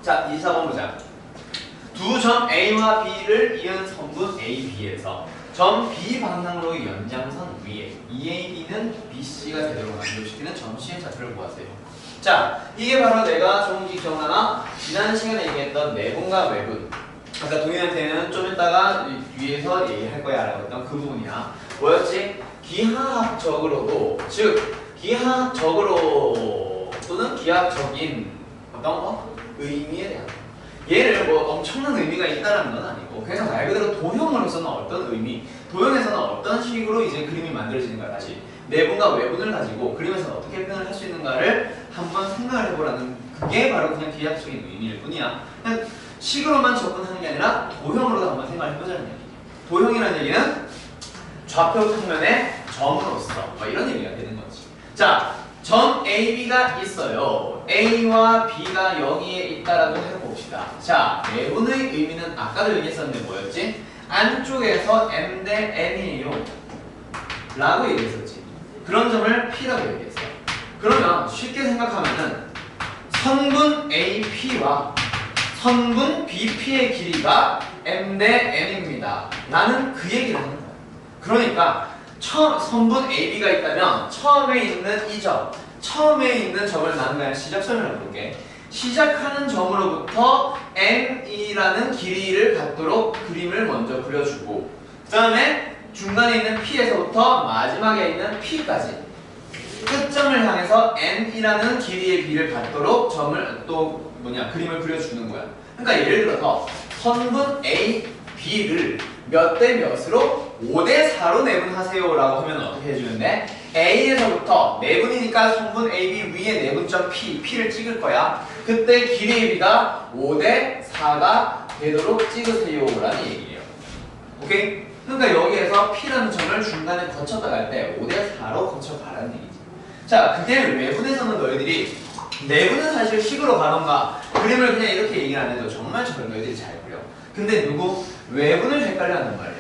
자, 24번 보자. 두 점 A와 B를 이은 선분 AB에서 점 B 방향으로의 연장선 위에 EAB는 BC가 되도록 만족시키는 점 C의 좌표를 구하세요. 자, 이게 바로 내가 조금씩 기억나나? 지난 시간에 얘기했던 내분과 외분. 아까 동현한테는 좀 이따가 위에서 얘기할 거야 라고 했던 그 부분이야. 뭐였지? 기하학적으로도, 즉 기하학적으로 또는 기하학적인 어떤 거? 의미에 대한 거. 얘를 뭐 엄청난 의미가 있다는 건 아니고 그래서 말 그대로 도형으로서는 어떤 의미, 도형에서는 어떤 식으로 이제 그림이 만들어지는가, 다시 내분과 외분을 가지고 그림에서 어떻게 표현을 할 수 있는가를 한번 생각을 해보라는, 그게 바로 그냥 기하학적인 의미일 뿐이야. 그냥 식으로만 접근하는 게 아니라 도형으로도 한번 생각을 해보자는 얘기. 도형이라는 얘기는 좌표 평면의 점으로서 뭐 이런 얘기가 되는 거지. 자, 점 AB가 있어요. A와 B가 여기에 있다라고 해봅시다. 자, 내분의 의미는 아까도 얘기했었는데 뭐였지? 안쪽에서 M 대 N이에요 라고 얘기했었지. 그런 점을 P라고 얘기했어요. 그러면 쉽게 생각하면은 선분 AP와 선분 BP의 길이가 M 대 N입니다 라는 그 얘기를 하는 거예요. 그러니까 선분 AB가 있다면 처음에 있는 이 점, 처음에 있는 점을 나는 그냥 시작점이라고 볼게. 시작하는 점으로부터 N이라는 길이를 갖도록 그림을 먼저 그려주고, 그 다음에 중간에 있는 P에서부터 마지막에 있는 P까지 끝점을 향해서 N이라는 길이의 비를 갖도록 점을 또 그림을 그려주는 거야. 그러니까 예를 들어서 선분 A, B를 몇 대 몇으로 5대 4로 내분하세요 라고 하면 어떻게 해주는데, A에서부터 내분이니까 선분 AB 위에 내분점 P를 찍을 거야. 그때 길이의 비가 5대 4가 되도록 찍으세요 라는 얘기예요. 오케이? 그러니까 여기에서 P라는 점을 중간에 거쳤다 갈 때 5대 4로 거쳐가라는 얘기지. 자, 그게 외분에서는 너희들이, 내분은 사실 식으로 가던가 그림을 그냥 이렇게 얘기를 안 해도 정말 너희들이 잘 그려. 근데 외분을 헷갈려 한단 말이야.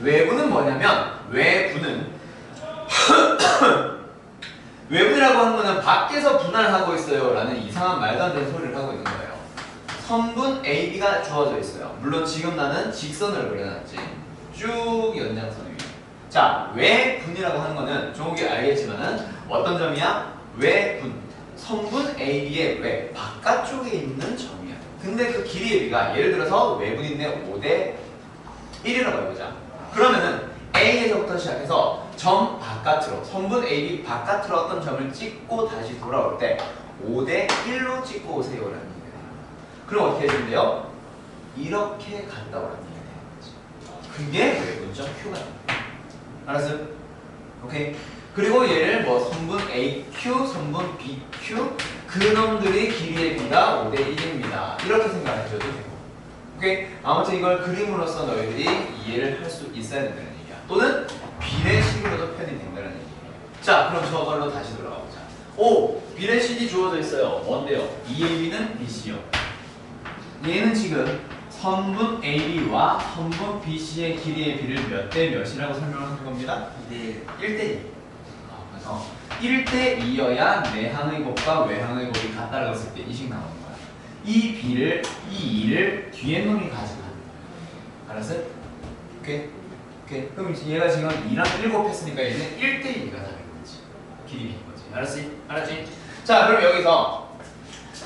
외분은 뭐냐면, 외분은 외분이라고 하는 거는 밖에서 분할하고 있어요 라는 이상한 말도 안 되는 소리를 하고 있는 거예요. 선분 AB가 주어져 있어요. 물론 지금 나는 직선을 그려놨지. 쭉 연장선 위에. 자, 외분이라고 하는 거는 종욱이 알겠지만은 어떤 점이야? 외분. 선분 AB의 외, 바깥쪽에 있는 점이야. 근데 그 길이의 비가 예를 들어서 외분인데 5대 1이라고 해보자. 그러면은 A에서부터 시작해서 점 바깥으로, 선분 AB 바깥으로 어떤 점을 찍고 다시 돌아올 때 5대 1로 찍고 오세요 라는 얘기예요. 그럼 어떻게 해준대요? 이렇게 갔다 오라는 얘기예요. 그게 외분점 Q가 됩니다. 알았어요? 오케이? 그리고 얘를 뭐 선분 AQ, 선분 BQ, 그놈들의 길이의 비가 5대 1입니다. 이렇게 생각해줘도 되고. 오케이? 아무튼 이걸 그림으로써 너희들이 이해를 할 수 있어야 된다는 얘기야. 또는 비례식으로도 표현이 된다는 얘기예요. 자, 그럼 저걸로 다시 돌아가보자. 오! 비례식이 주어져 있어요. 뭔데요? EAB는 BC요. 얘는 지금 선분 AB와 선분 BC의 길이의 비를 몇 대 몇이라고 설명하는 겁니다. 네. 1대 1. 1대 2여야 내항의 곱과 외항의 곱이 같다라고 했을 때 이 식 나오는 거야. 이 B를, 이 2를 뒤에 놈이 가져가는 거야. 알았어요? 오케이? 오케이. 그럼 얘가 지금 2랑 1 곱했으니까 얘는 1대 2가 답인 거지. 길이인 거지. 알았지? 알았지? 자, 그럼 여기서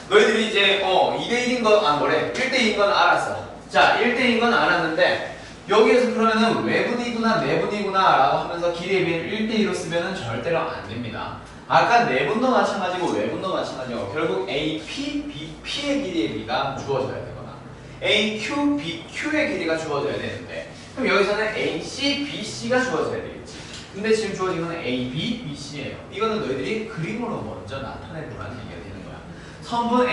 너희들이 이제 2대 1인 건, 뭐래? 1대 2인 건 알았어. 자, 1대 2인 건 알았는데 여기에서 그러면은 외분이구나 내분이구나 라고 하면서 길이의 비를 1대 2로 쓰면은 절대로 안 됩니다. 아까 내분도 마찬가지고 외분도 마찬가지고 결국 AP, BP의 길이의 비가 주어져야 되거나 AQ, BQ의 길이가 주어져야 되는데, 그럼 여기서는 AC, BC가 주어져야 되겠지. 근데 지금 주어진 거는 AB, BC예요. 이거는 너희들이 그림으로 먼저 나타내 보라는 얘기가 되는 거야. 선분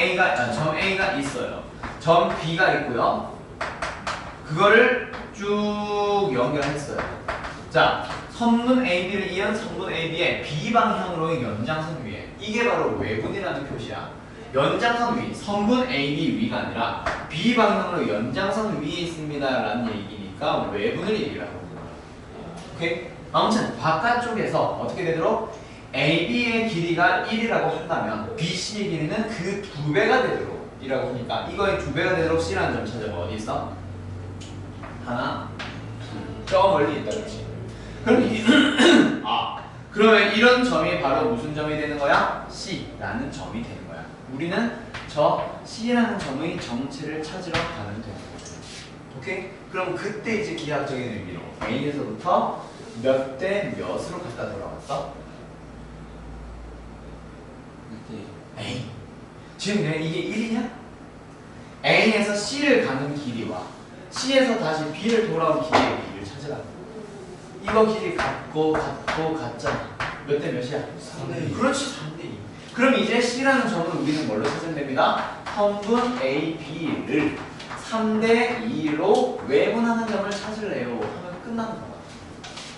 점 A가 있어요. 점 B가 있고요. 그거를 쭉 연결했어요. 자, 선분 AB를 이은 선분 AB의 B 방향으로의 연장선 위에, 이게 바로 외분이라는 표시야. 연장선 위, 선분 AB 위가 아니라 B 방향으로 연장선 위에 있습니다 라는 얘기니까 외분을 얘기를 하고 있는 거야. 오케이? 아무튼 바깥쪽에서 어떻게 되도록 AB의 길이가 1이라고 한다면 BC의 길이는 그 2배가 되도록 이라고 하니까 이거의 2배가 되도록 C라는 점 찾아봐. 어디 있어? 하나, 둘. 저 멀리 있다, 그렇지? 그럼 그러면 이런 점이 바로 무슨 점이 되는 거야? C라는 점이 되는 거야. 우리는 저 C라는 점의 정체를 찾으러 가면 되는 거야. 오케이? 그럼 그때 이제 기하학적인 의미로 A에서부터 몇 대 몇으로 갔다 돌아왔어? A. 지금 내가 이게 1이냐? A에서 C를 가는 길이와 C에서 다시 B를 돌아온 길이의 비를 찾으라고. 이거 길이 같잖아. 몇 대 몇이야? 3대 2. 그렇지, 3대 2. 그럼 이제 C라는 점을 우리는 뭘로 찾으면 됩니다? 성분 A, B를 3대 2로 외분하는 점을 찾을래요 하면 끝나는 거야.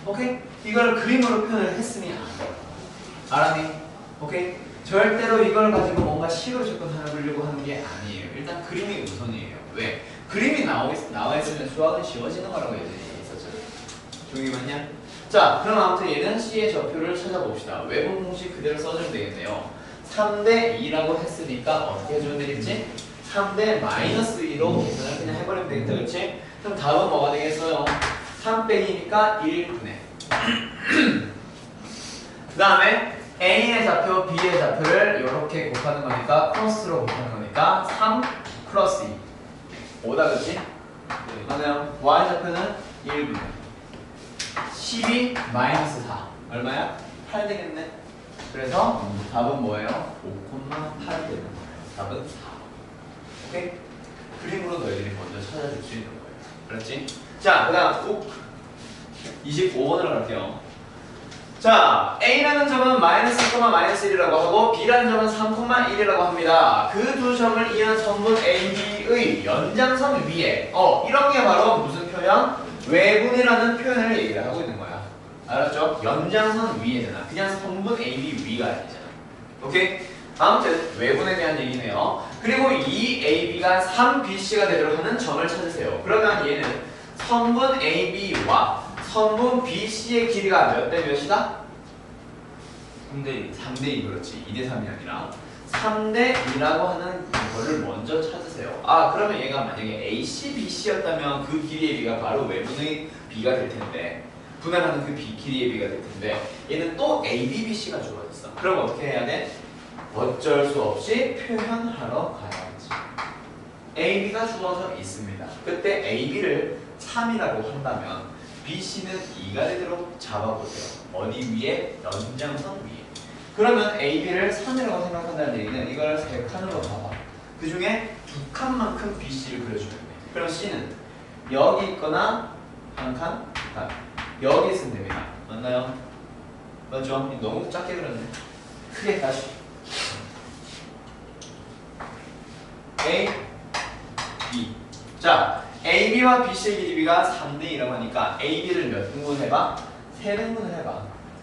오케이? 이걸 그림으로 표현을 했으니 안 돼. 알았니? 오케이? 절대로 이걸 가지고 뭔가 식으로 접근하려고 하는 게 아니에요. 일단 그림이 우선이에요. 왜? 그림이 나와 있으면 수학은 쉬워지는 거라고 예전에 있었잖아요. 종이 맞냐? 자, 그럼 아무튼 얘는 C의 좌표를 찾아봅시다. 외분 공식 그대로 써주면 되겠네요. 3대 2라고 했으니까 어떻게 해주면 되겠지? 3대 마이너스 2로 계산을 그냥 해버리면 되겠다, 그렇지? 그럼 답은 뭐가 되겠어요? 3 빼기니까 1분의 그 다음에 A의 좌표, B의 좌표를 이렇게 곱하는 거니까 크로스로 곱하는 거니까 3 플러스 2 5다, 그렇지? 맞아요. Y 좌표는 1분의 12 마이너스 4 얼마야? 8 되겠네. 그래서 답은 뭐예요? 5,8이 되는 거예요. 답은 4. 오케이? 그림으로 너희들이 먼저 찾아줄 수 있는 거예요. 그렇지? 자, 그 다음 25번으로 갈게요. 자, A라는 점은 마이너스 1,-1이라고 하고 B라는 점은 3,1이라고 합니다. 그 두 점을 이은 성분 AB의 연장선 위에 이런 게 바로 무슨 표현? 외분이라는 표현을 얘기를 하고 있는 거야. 알았죠? 연장선 위에잖아. 그냥 성분 AB 위가 아니잖아. 오케이? 아무튼 외분에 대한 얘기네요. 그리고 이 AB가 3BC가 되도록 하는 점을 찾으세요. 그러면 얘는 성분 AB와 성분 BC의 길이가 몇 대 몇이다? 3대 2. 3대 2, 그렇지. 2대 3이 아니라 3대 2라고 하는 거를 먼저 찾으세요. 그러면 얘가 만약에 AC, BC였다면 그 길이의 비가 바로 외분의 B가 될 텐데, 분할하는 그 길이의 B가 될 텐데, 얘는 또 AB, BC가 주어졌어. 그럼 어떻게 해야 돼? 어쩔 수 없이 표현하러 가야지. AB가 주어져 있습니다. 그때 AB를 3이라고 한다면 BC는 2가 되도록 잡아보세요. 어디 위에? 연장선 위에. 그러면 AB를 3이라고 생각한다는 얘기는 이걸 3칸으로 봐봐. 그 중에 2칸만큼 BC를 그려주면 돼. 그럼 C는 여기 있거나 한 칸, 두 칸. 여기 있으면 됩니다. 맞나요? 맞죠? 너무 작게 그렸네. 크게 다시. A, B. 자, AB와 BC의 길이가 3대 2라고 하니까 AB를 몇 등분 해봐? 3등분을 해봐.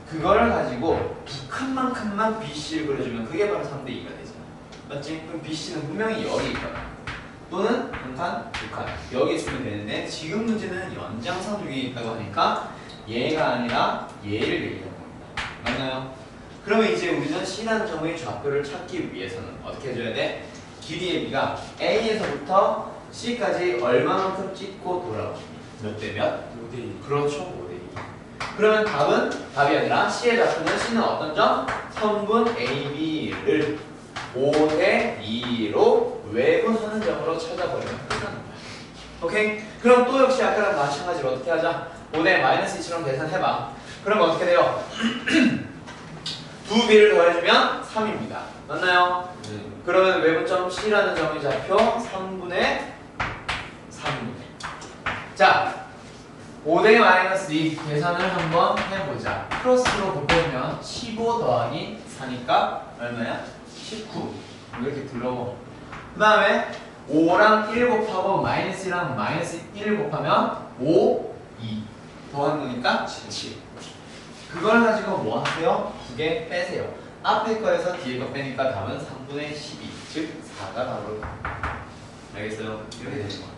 그거를 가지고 2칸만큼만 BC를 그려주면 그게 바로 3대 2가 되잖아. 맞지? 그럼 BC는 분명히 여기 있거나 또는 한 칸, 두 칸 여기 있으면 되는데 지금 문제는 연장선 위에 있다고 하니까 얘가 아니라 얘를 얘기하는 겁니다. 맞나요? 그러면 이제 우리는 C라는 점의 좌표를 찾기 위해서는 어떻게 해줘야 돼? 길이의 비가 A에서부터 C까지 얼마만큼 찍고 돌아옵니다. 몇 대 몇? 5대 2. 그렇죠, 5대 2. 그러면 답이 아니라 C의 좌표는 C는 어떤 점? 성분 AB를 5대 2로 외분하는 점으로 찾아버리면 끝나는 거야. 오케이? 그럼 또 역시 아까랑 마찬가지로 어떻게 하자? 5대 마이너스 2처럼 계산해봐. 그럼 어떻게 돼요? 두 B를 더해주면 3입니다. 맞나요? 네. 그러면 외분점 C라는 점의 좌표 3분의 3분의. 자, 5대 마이너스 2 계산을 한번 해보자. 크로스로 곱해주면 15 더하기 4니까 얼마야? 19. 이렇게 들러고. 그 다음에 5랑 1 곱하고 마이너스 1랑 마이너스 1 곱하면 5, 2 더한 거니까 7. 그걸 가지고 뭐 하세요? 두 개 빼세요. 앞에 거에서 뒤에 거 빼니까 답은 3분의 12. 즉 4가 답으로. 알겠어요? 이렇게 되는 겁니다.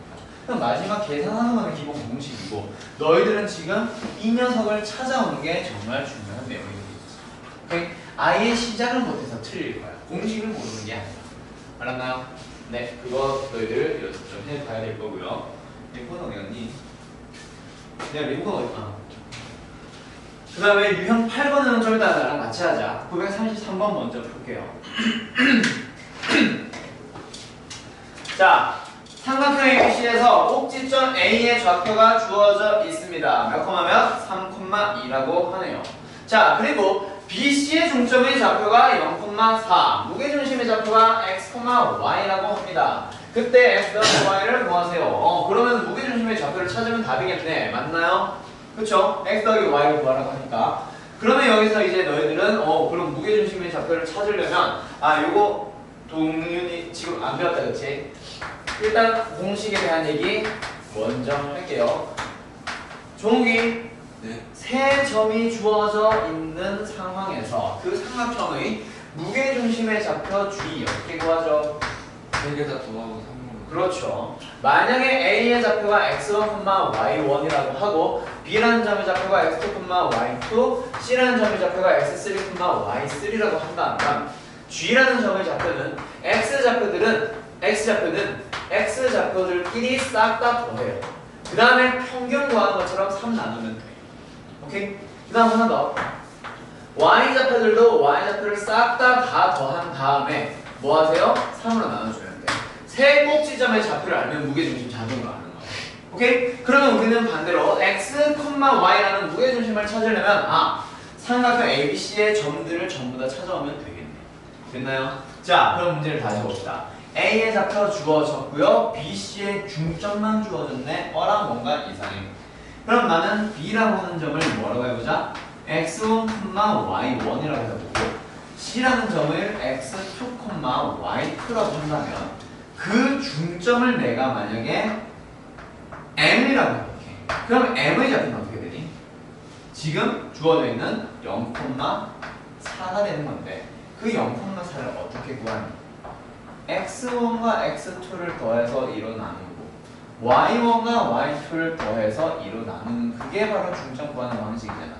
그럼 마지막 계산하는 거는 기본 공식이고 너희들은 지금 이 녀석을 찾아오는 게 정말 중요한 내용이 되겠지. 오케이? 아예 시작을 못해서 틀릴 거야. 공식을 모르는 게 아니라. 알았나요? 네, 그거 너희들 연습 좀 해봐야 될 거고요. 리모컨 어디 갔니? 내가 리모컨 어디? 그 다음에 유형 8번은 좀 이따 나랑 같이 하자. 933번 먼저 볼게요. 자, 삼각형 ABC에서 꼭지점 A의 좌표가 주어져 있습니다. 몇 콤마면? 3,2라고 하네요. 자, 그리고 BC의 중점의 좌표가 0,4, 무게중심의 좌표가 x, y라고 합니다. 그때 x, y를 구하세요. 그러면 무게중심의 좌표를 찾으면 답이겠네. 맞나요? 그쵸? x 더하기 y를 구하라고 하니까. 그러면 여기서 이제 너희들은 그럼 무게중심의 좌표를 찾으려면 요거 동윤이 지금 안 배웠다 그치? 일단 공식에 대한 얘기 먼저 할게요. 종욱이 네. 세 점이 주어져 있는 상황에서 그 삼각형의 무게중심의 좌표 G 어떻게 구하죠? 3개 다 더하고 3으로. 그렇죠. 만약에 A의 좌표가 x1, y1이라고 하고 B라는 점의 좌표가 x2, y2, C라는 점의 좌표가 x3, y3라고 한다면 G라는 점의 좌표는 X 좌표들끼리 싹 다 더해요. 그 다음에 평균 구하는 것처럼 3 나누면 돼. 오케이? 그 다음 하나 더. Y 좌표들도 Y 좌표를 싹 다 더한 다음에 뭐 하세요? 3으로 나눠주면 돼. 세 꼭지점의 좌표를 알면 무게중심 자동으로 아는 거야. 오케이? 그러면 우리는 반대로 x, y라는 무게중심을 찾으려면 삼각형 ABC의 점들을 전부 다 찾아오면 되겠네. 됐나요? 자, 그럼 문제를 다시 봅시다. A의 좌표 주어졌고요. BC의 중점만 주어졌네. 어랑 뭔가 이상해. 그럼 나는 B라고 하는 점을 뭐라고 해보자? x1, y1이라고 해보고 C라는 점을 x2, y2라고 한다면 그 중점을 내가 만약에 M이라고 해볼게. 그럼 M의 좌표는 어떻게 되니? 지금 주어져 있는 0,4가 되는 건데 그 0,4를 어떻게 구하니? x1과 x2를 더해서 2로 나누고 y1과 y2를 더해서 2로 나누는 그게 바로 중점 구하는 방식이잖아.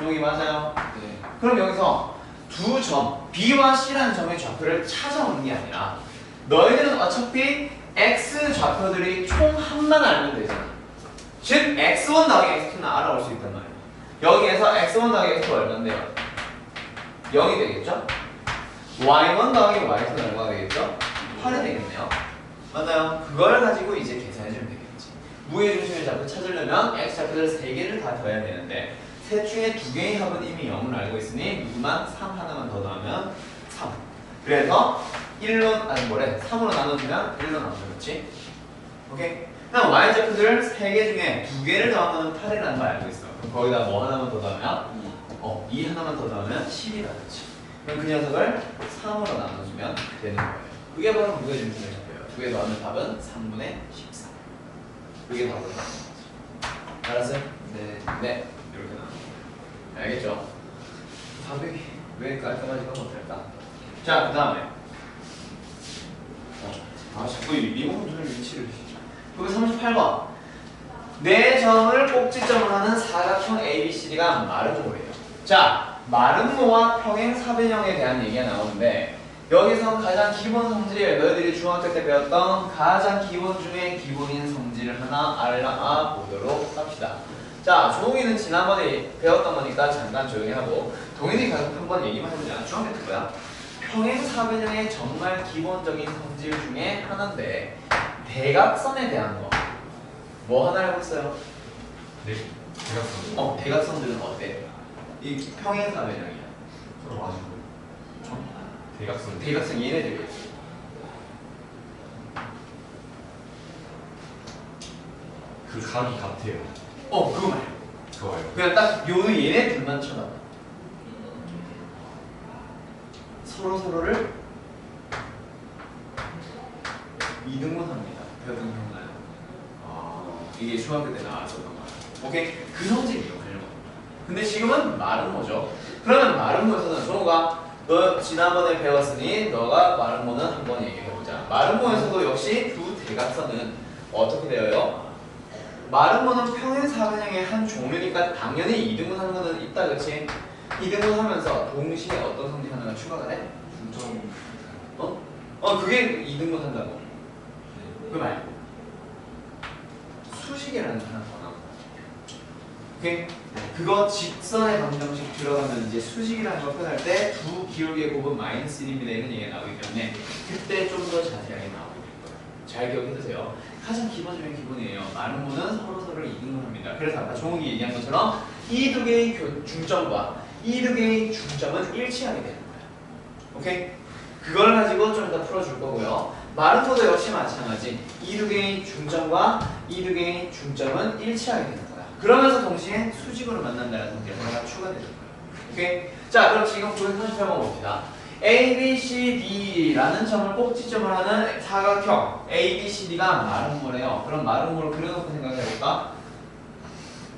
여기 맞아요? 네. 그럼 여기서 두 점 B와 C라는 점의 좌표를 찾아오는 게 아니라 너희들은 어차피 x 좌표들이 총 합만 알면 되잖아. 즉 x1 더하기 x2는 알아올 수 있단 말이야. 여기에서 x1 더하기 x2 얼마인데요? 0이 되겠죠? y1 더하기 y2는 얼마가 되겠죠? 8이 되겠네요. 맞나요? 그걸 가지고 이제 계산해주면 되겠지. 무게중심의 좌표 찾으려면 x 좌표들 3개를 다 더해야 되는데 셋 중에 2개의 합은 이미 0을 알고 있으니 누구만 3 하나만 더 더하면 3. 그래서 3으로 나눠주면 1로 나눠줬지. 오케이? 그럼 y 좌표들 3개 중에 2개를 더하면 8이라는 걸 알고 있어. 그럼 거기다 뭐 하나만 더 더하면 2 하나만 더 더하면 10이 나겠지. 그럼 그 녀석을 3으로 나눠주면 되는 거예요. 그게 바로 무게중심의 좌표예요. 2개 더하면 답은 3분의 14. 그게 답을 나오는 거지. 알았어요? 네. 네. 이렇게 나와요. 알겠죠? 답이 왜 깔끔하지가 못할까? 자, 그 다음에 자꾸 이 리모컨 위치를 938번 네 점을 꼭지점으로 하는 사각형 ABCD가 마름모예요. 자, 마름모와 평행 사변형에 대한 얘기가 나오는데 여기서 가장 기본 성질, 너희들이 중학교 때 배웠던 가장 기본 중에 기본인 성질을 하나 알아보도록 합시다. 자, 종욱이는 지난번에 배웠던 거니까 잠깐 조용히 하고 동현이 가서 한번 얘기만 해보자. 중학교 때 뭐야? 평행사변형의 정말 기본적인 성질 중에 하나인데 대각선에 대한 거 뭐 하나 해봤어요? 네. 대각선. 대각선들은 어때? 이 평행사변형이야. 서로 가지고. 대각선. 대각선 얘네들이 그 각이 같아요. 그거 말이야. 좋아요. 그냥 딱 요 얘네들만 쳐다봐. 서로를 이등분합니다. 배웠던 거 기억나요? 이게 중학교 때 나왔었던 거야. 오케이? 그 성질이에요. 하려고. 근데 지금은 마름모죠. 그러면 마름모에서는 종호가 너 지난번에 배웠으니 너가 마름모는 한번 얘기해보자. 마름모에서도 역시 두 대각선은 어떻게 되어요? 마름모는 평행사변형의 한 종류니까 당연히 이등분하는 거는 있다, 그치? 이등분하면서 동시에 어떤 성질 하나가 추가가 돼? 중점. 그게 2등분 한다고. 그거 말고 수식이라는 하나 더 나와. 오케이? 그거 직선의 방정식 들어가면 이제 수식이라는 걸 표현할 때 두 기울기의 곱은 마이너스 1입니다. 이런 얘기가 나오기 때문에 그때 좀 더 자세하게 나오게 될 거예요. 잘 기억해 두세요. 가장 기본적인 기본이에요. 많은 분은 서로서로를 이등분합니다. 그래서 아까 종욱이 얘기한 것처럼 이 두 개의 중점과 이 두 개의 중점은 일치하게 되는 거예요. 오케이? 그걸 가지고 좀 이따 풀어줄 거고요. 마른 거도 역시 마찬가지. 이 두 개의 중점과 이 두 개의 중점은 일치하게 되는 거야. 그러면서 동시에 수직으로 만난다는 성질 하나가 추가되는 거예요. 오케이? 자, 그럼 지금 938번 봅시다. A, B, C, D라는 점을 꼭지점을 하는 사각형 A, B, C, D가 마름모래요. 그럼 마름모를 그려놓고 생각해볼까?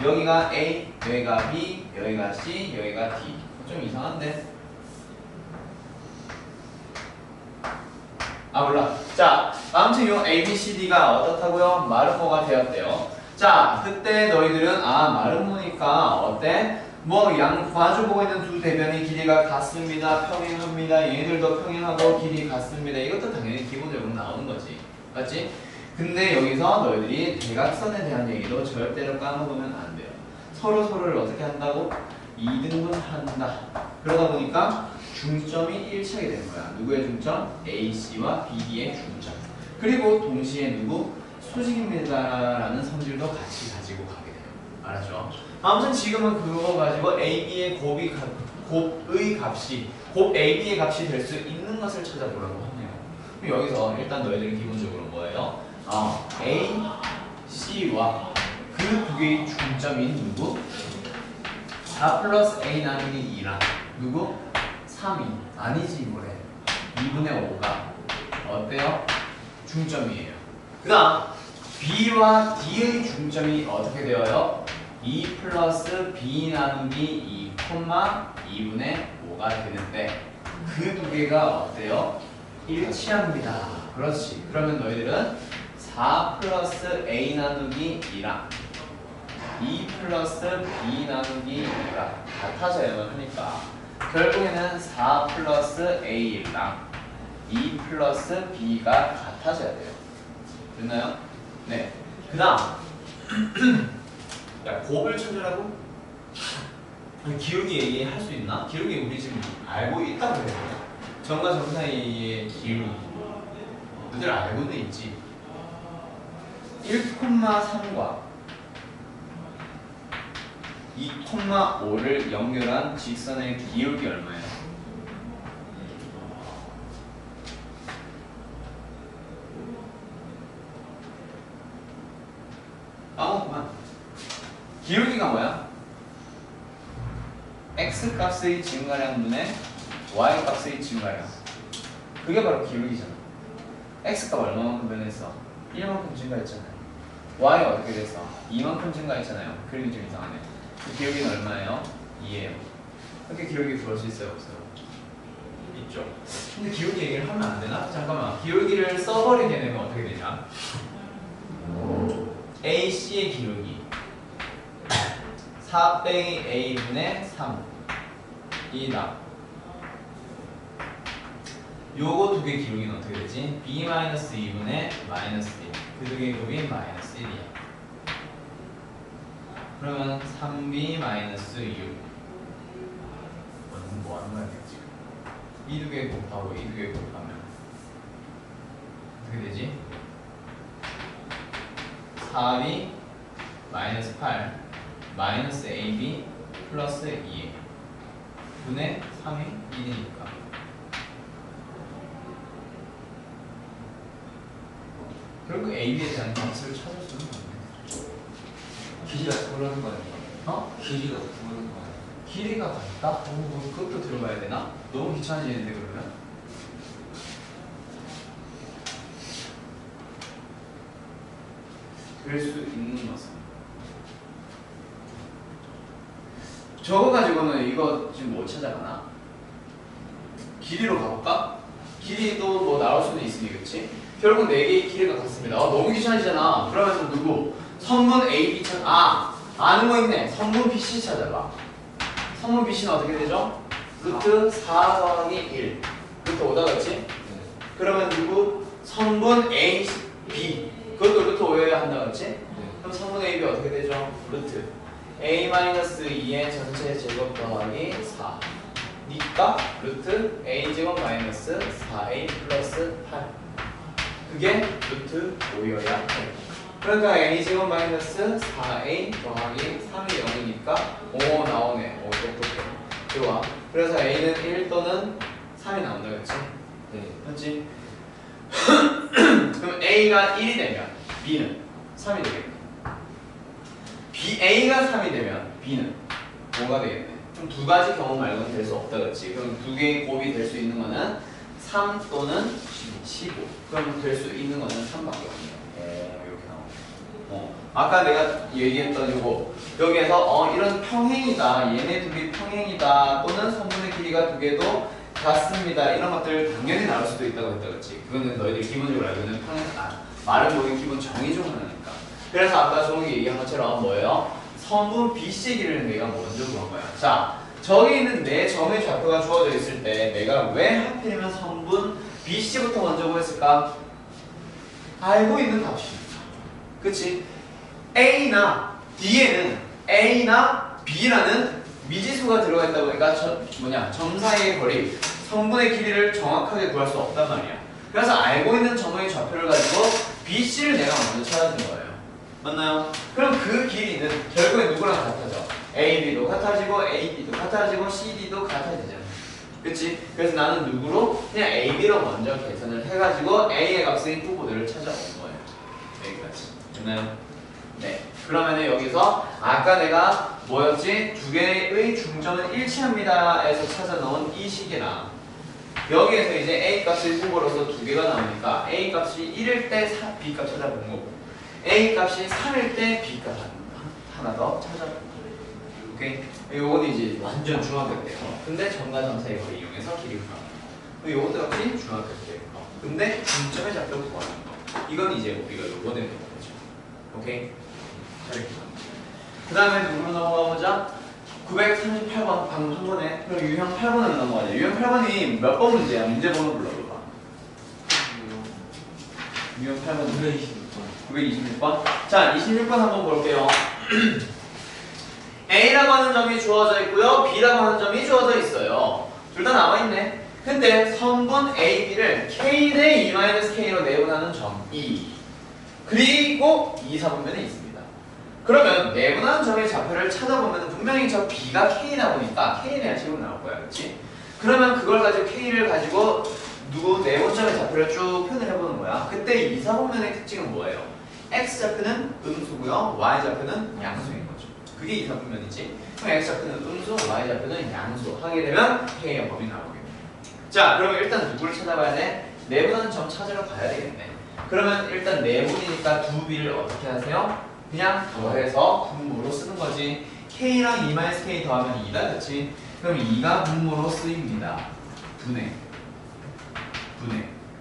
여기가 A, 여기가 B, 여기가 C, 여기가 D. 좀 이상한데? 몰라. 자, 아무튼 요 A, B, C, D가 어떻다고요? 마름모가 되었대요. 자, 그때 너희들은 마름모니까 어때? 뭐 마주보고 있는 두 대변이 길이가 같습니다. 평행합니다. 얘들도 평행하고 길이 같습니다. 이것도 당연히 기본적으로 나오는 거지. 맞지? 근데 여기서 너희들이 대각선에 대한 얘기도 절대로 까먹으면 안 돼요. 서로를 어떻게 한다고? 2등분 한다. 그러다 보니까 중점이 일치하게 되는 거야. 누구의 중점? AC와 BD의 중점. 그리고 동시에 누구? 수직입니다라는 성질도 같이 가지고 가게 돼요. 알았죠? 아무튼 지금은 그거 가지고 AB의 곱의 값이 곱 AB의 값이 될 수 있는 것을 찾아보라고 하네요. 그럼 여기서 일단 너희들이 기본적으로 뭐예요? A, C와 그 두 개의 중점인 누구? 4 플러스 A 나누기 2랑 누구? 3이 아니지 뭐래 2분의 5가 어때요? 중점이에요. 그 다음 B와 D의 중점이 어떻게 되어요? 2 플러스 B 나누기 2, 2분의 5가 되는데 그 두 개가 어때요? 일치합니다. 그렇지. 그러면 너희들은 4 플러스 A 나누기 2랑 2 플러스 B 나누기 2가 같아져야만 하니까 결국에는 4 플러스 A랑 2 플러스 B가 같아져야 돼요. 됐나요? 네. 그 다음 야, 곱을 찾으라고? 기울기 얘기할 수 있나? 기울기 우리 지금 알고 있다고 해요. 점과 점 사이의 기울기 너희들 알고는 있지. 1,3과 2,5를 연결한 직선의 기울기 얼마예요? 까먹구만. 기울기가 뭐야? x 값의 증가량분의 y 값의 증가량. 그게 바로 기울기잖아. x 값 얼마만큼 변했어? 1만큼 증가했잖아요. y 어떻게 됐어? 2만큼 증가했잖아요. 그림이 좀 이상하네. 그 기울기는 얼마예요? 2예요. 그렇게 기울기 구할 수 있어요? 없어요? 있죠. 근데 기울기 얘기를 하면 안 되나? 잠깐만. 기울기를 써버리게 되면 어떻게 되냐? AC의 기울기 4 빼기 A분의 3이다. 요거 두 개 기울기는 어떻게 되지? B-2분의 마이너스 1. 그 두 개의 곱이 마이너스 1이야. 그러면 3B 마이너스 6. 뭐 하는 거야 지금? 이 두 개 곱하고 이 두 개 곱하면 어떻게 되지? 4B 마이너스 8 마이너스 AB 플러스 2 분의 3이 1이니까 결국 AB에 대한 값을 찾을 수는 없네. 길이가 그러는 거 아니야? 길이가 그러는 거 아니야? 길이가 같다? 뭐 그것도 들어봐야 되나? 너무 귀찮아지는데 그러면? 될 수 있는 것은 저거 가지고는 이거 지금 뭐 찾아가나? 길이로 가볼까? 길이도 뭐 나올 수도 있으니 그치? 결국 4개의 길이가 같습니다. 너무 귀찮아지잖아. 그러면 누구? 선분 AB 찾아. 아는 거 있네. 선분 BC 찾아봐. 선분 BC는 어떻게 되죠? 루트 4 더하기 1 루트 5다 그렇지? 그러면 누구? 성분 A, B. 그것도 루트 5여야 한다 그렇지? 네. 그럼 성분 A, B 어떻게 되죠? 루트 A-2의 전체 제곱 더하기 4 니까 루트 A 제곱 마이너스 4A 플러스 8 그게 루트 5여야 해. 그러니까 A 제곱 마이너스 4A 더하기 3이 0이니까 5 나오네. 5 똑똑해. 좋아. 그래서 A는 1 또는 3이 나온다 그렇지? 네. 맞지? 그럼 A가 1이 되면 B는 3이 되겠네. A가 3이 되면 B는 5가 되겠네. 그럼 두 가지 경우 말고는 될 수 없다 그렇지? 그럼 두 개의 곱이 될 수 있는 거는 3 또는 15. 그럼 될 수 있는 거는 3밖에 없네요. 이렇게 나오네. 아까 내가 얘기했던 이거 여기에서 이런 평행이다. 얘네 두 개 평행이다. 또는 성분의 길이가 두 개도 같습니다. 이런 것들 당연히 나올 수도 있다고 했다 그렇지? 그거는 너희들이 기본적으로 알고 있는 말은 모든 기본 정의 중 하나니까. 그래서 아까 종욱이 얘기한 것처럼 뭐예요? 성분 BC의 길이를 내가 먼저 구한 거야. 자, 저기 있는 내 점의 좌표가 주어져 있을 때 내가 왜 하필이면 성분 BC부터 먼저 구했을까? 알고 있는 값이니까. 그치? A나 D에는 A나 B라는 미지수가 들어가 있다 보니까 점 사이의 거리, 성분의 길이를 정확하게 구할 수 없단 말이야. 그래서 알고 있는 점의 좌표를 가지고 BC를 내가 먼저 찾아준 거예요. 맞나요? 그럼 그 길이는 결국에 누구랑 같아져? AB도 같아지고 AB도 같아지고 CD도 같아지잖아. 그치? 그래서 나는 누구로? 그냥 AB로 먼저 계산을 해가지고 A의 값의 후보들을 찾아온 거예요. 여기까지. 됐나요? 네. 그러면은 여기서 아까 내가 뭐였지? 두 개의 중점은 일치합니다 에서 찾아 넣은 이 식이랑 여기에서 이제 A 값의 후보로서 두 개가 나오니까 A 값이 1일 때 B 값 찾아보는 거고 A 값이 3일 때 B 값 하나 더 찾아보는 거예요. 오케이? 요건 이제 완전 중학교 때요. 근데 점과 점 사이의 거리 이용해서 길이 구하는 거. 요것도 역시 중학교 때. 근데 중점의 좌표를 구하는 거. 이건 이제 우리가 요번에 배운 거죠. 오케이? 그 다음에 누구로 넘어가 보자. 938번 방금 한 번에. 그럼 유형 8번으로 넘어가자. 유형 8번이 몇 번 문제야? 문제 번호 불러봐. 유형 8번 926번. 자, 26번 한번 볼게요. A라고 하는 점이 주어져 있고요. B라고 하는 점이 주어져 있어요. 둘 다 남아있네. 근데 성분 A, B를 K 대 E-K로 내분하는 점 E. 그리고 2, 4분면에 있습니다. 그러면 내분하는 점의 좌표를 찾아보면 분명히 저 B가 K다 보니까 K에 대한 식으로 나올 거야. 그렇지? 그러면 그걸 가지고 K를 가지고 누구 내분점의 좌표를 쭉 표현을 해보는 거야. 그때 2, 4분면의 특징은 뭐예요? X좌표는 음수고요. Y좌표는 양수인 거죠. 그게 2, 4분면이지. 그럼 X좌표는 음수, Y좌표는 양수 하게 되면 K의 범위 나오겠네. 자, 그러면 일단 누구를 찾아봐야 돼? 내분하는 점 찾으러 가야 되겠네. 그러면 일단 내분이니까 두 B를 어떻게 하세요? 그냥 더해서 분모로 쓰는 거지. K랑 E-K 더하면 2다, 그치? 그럼 2가 분모로 쓰입니다. 분해.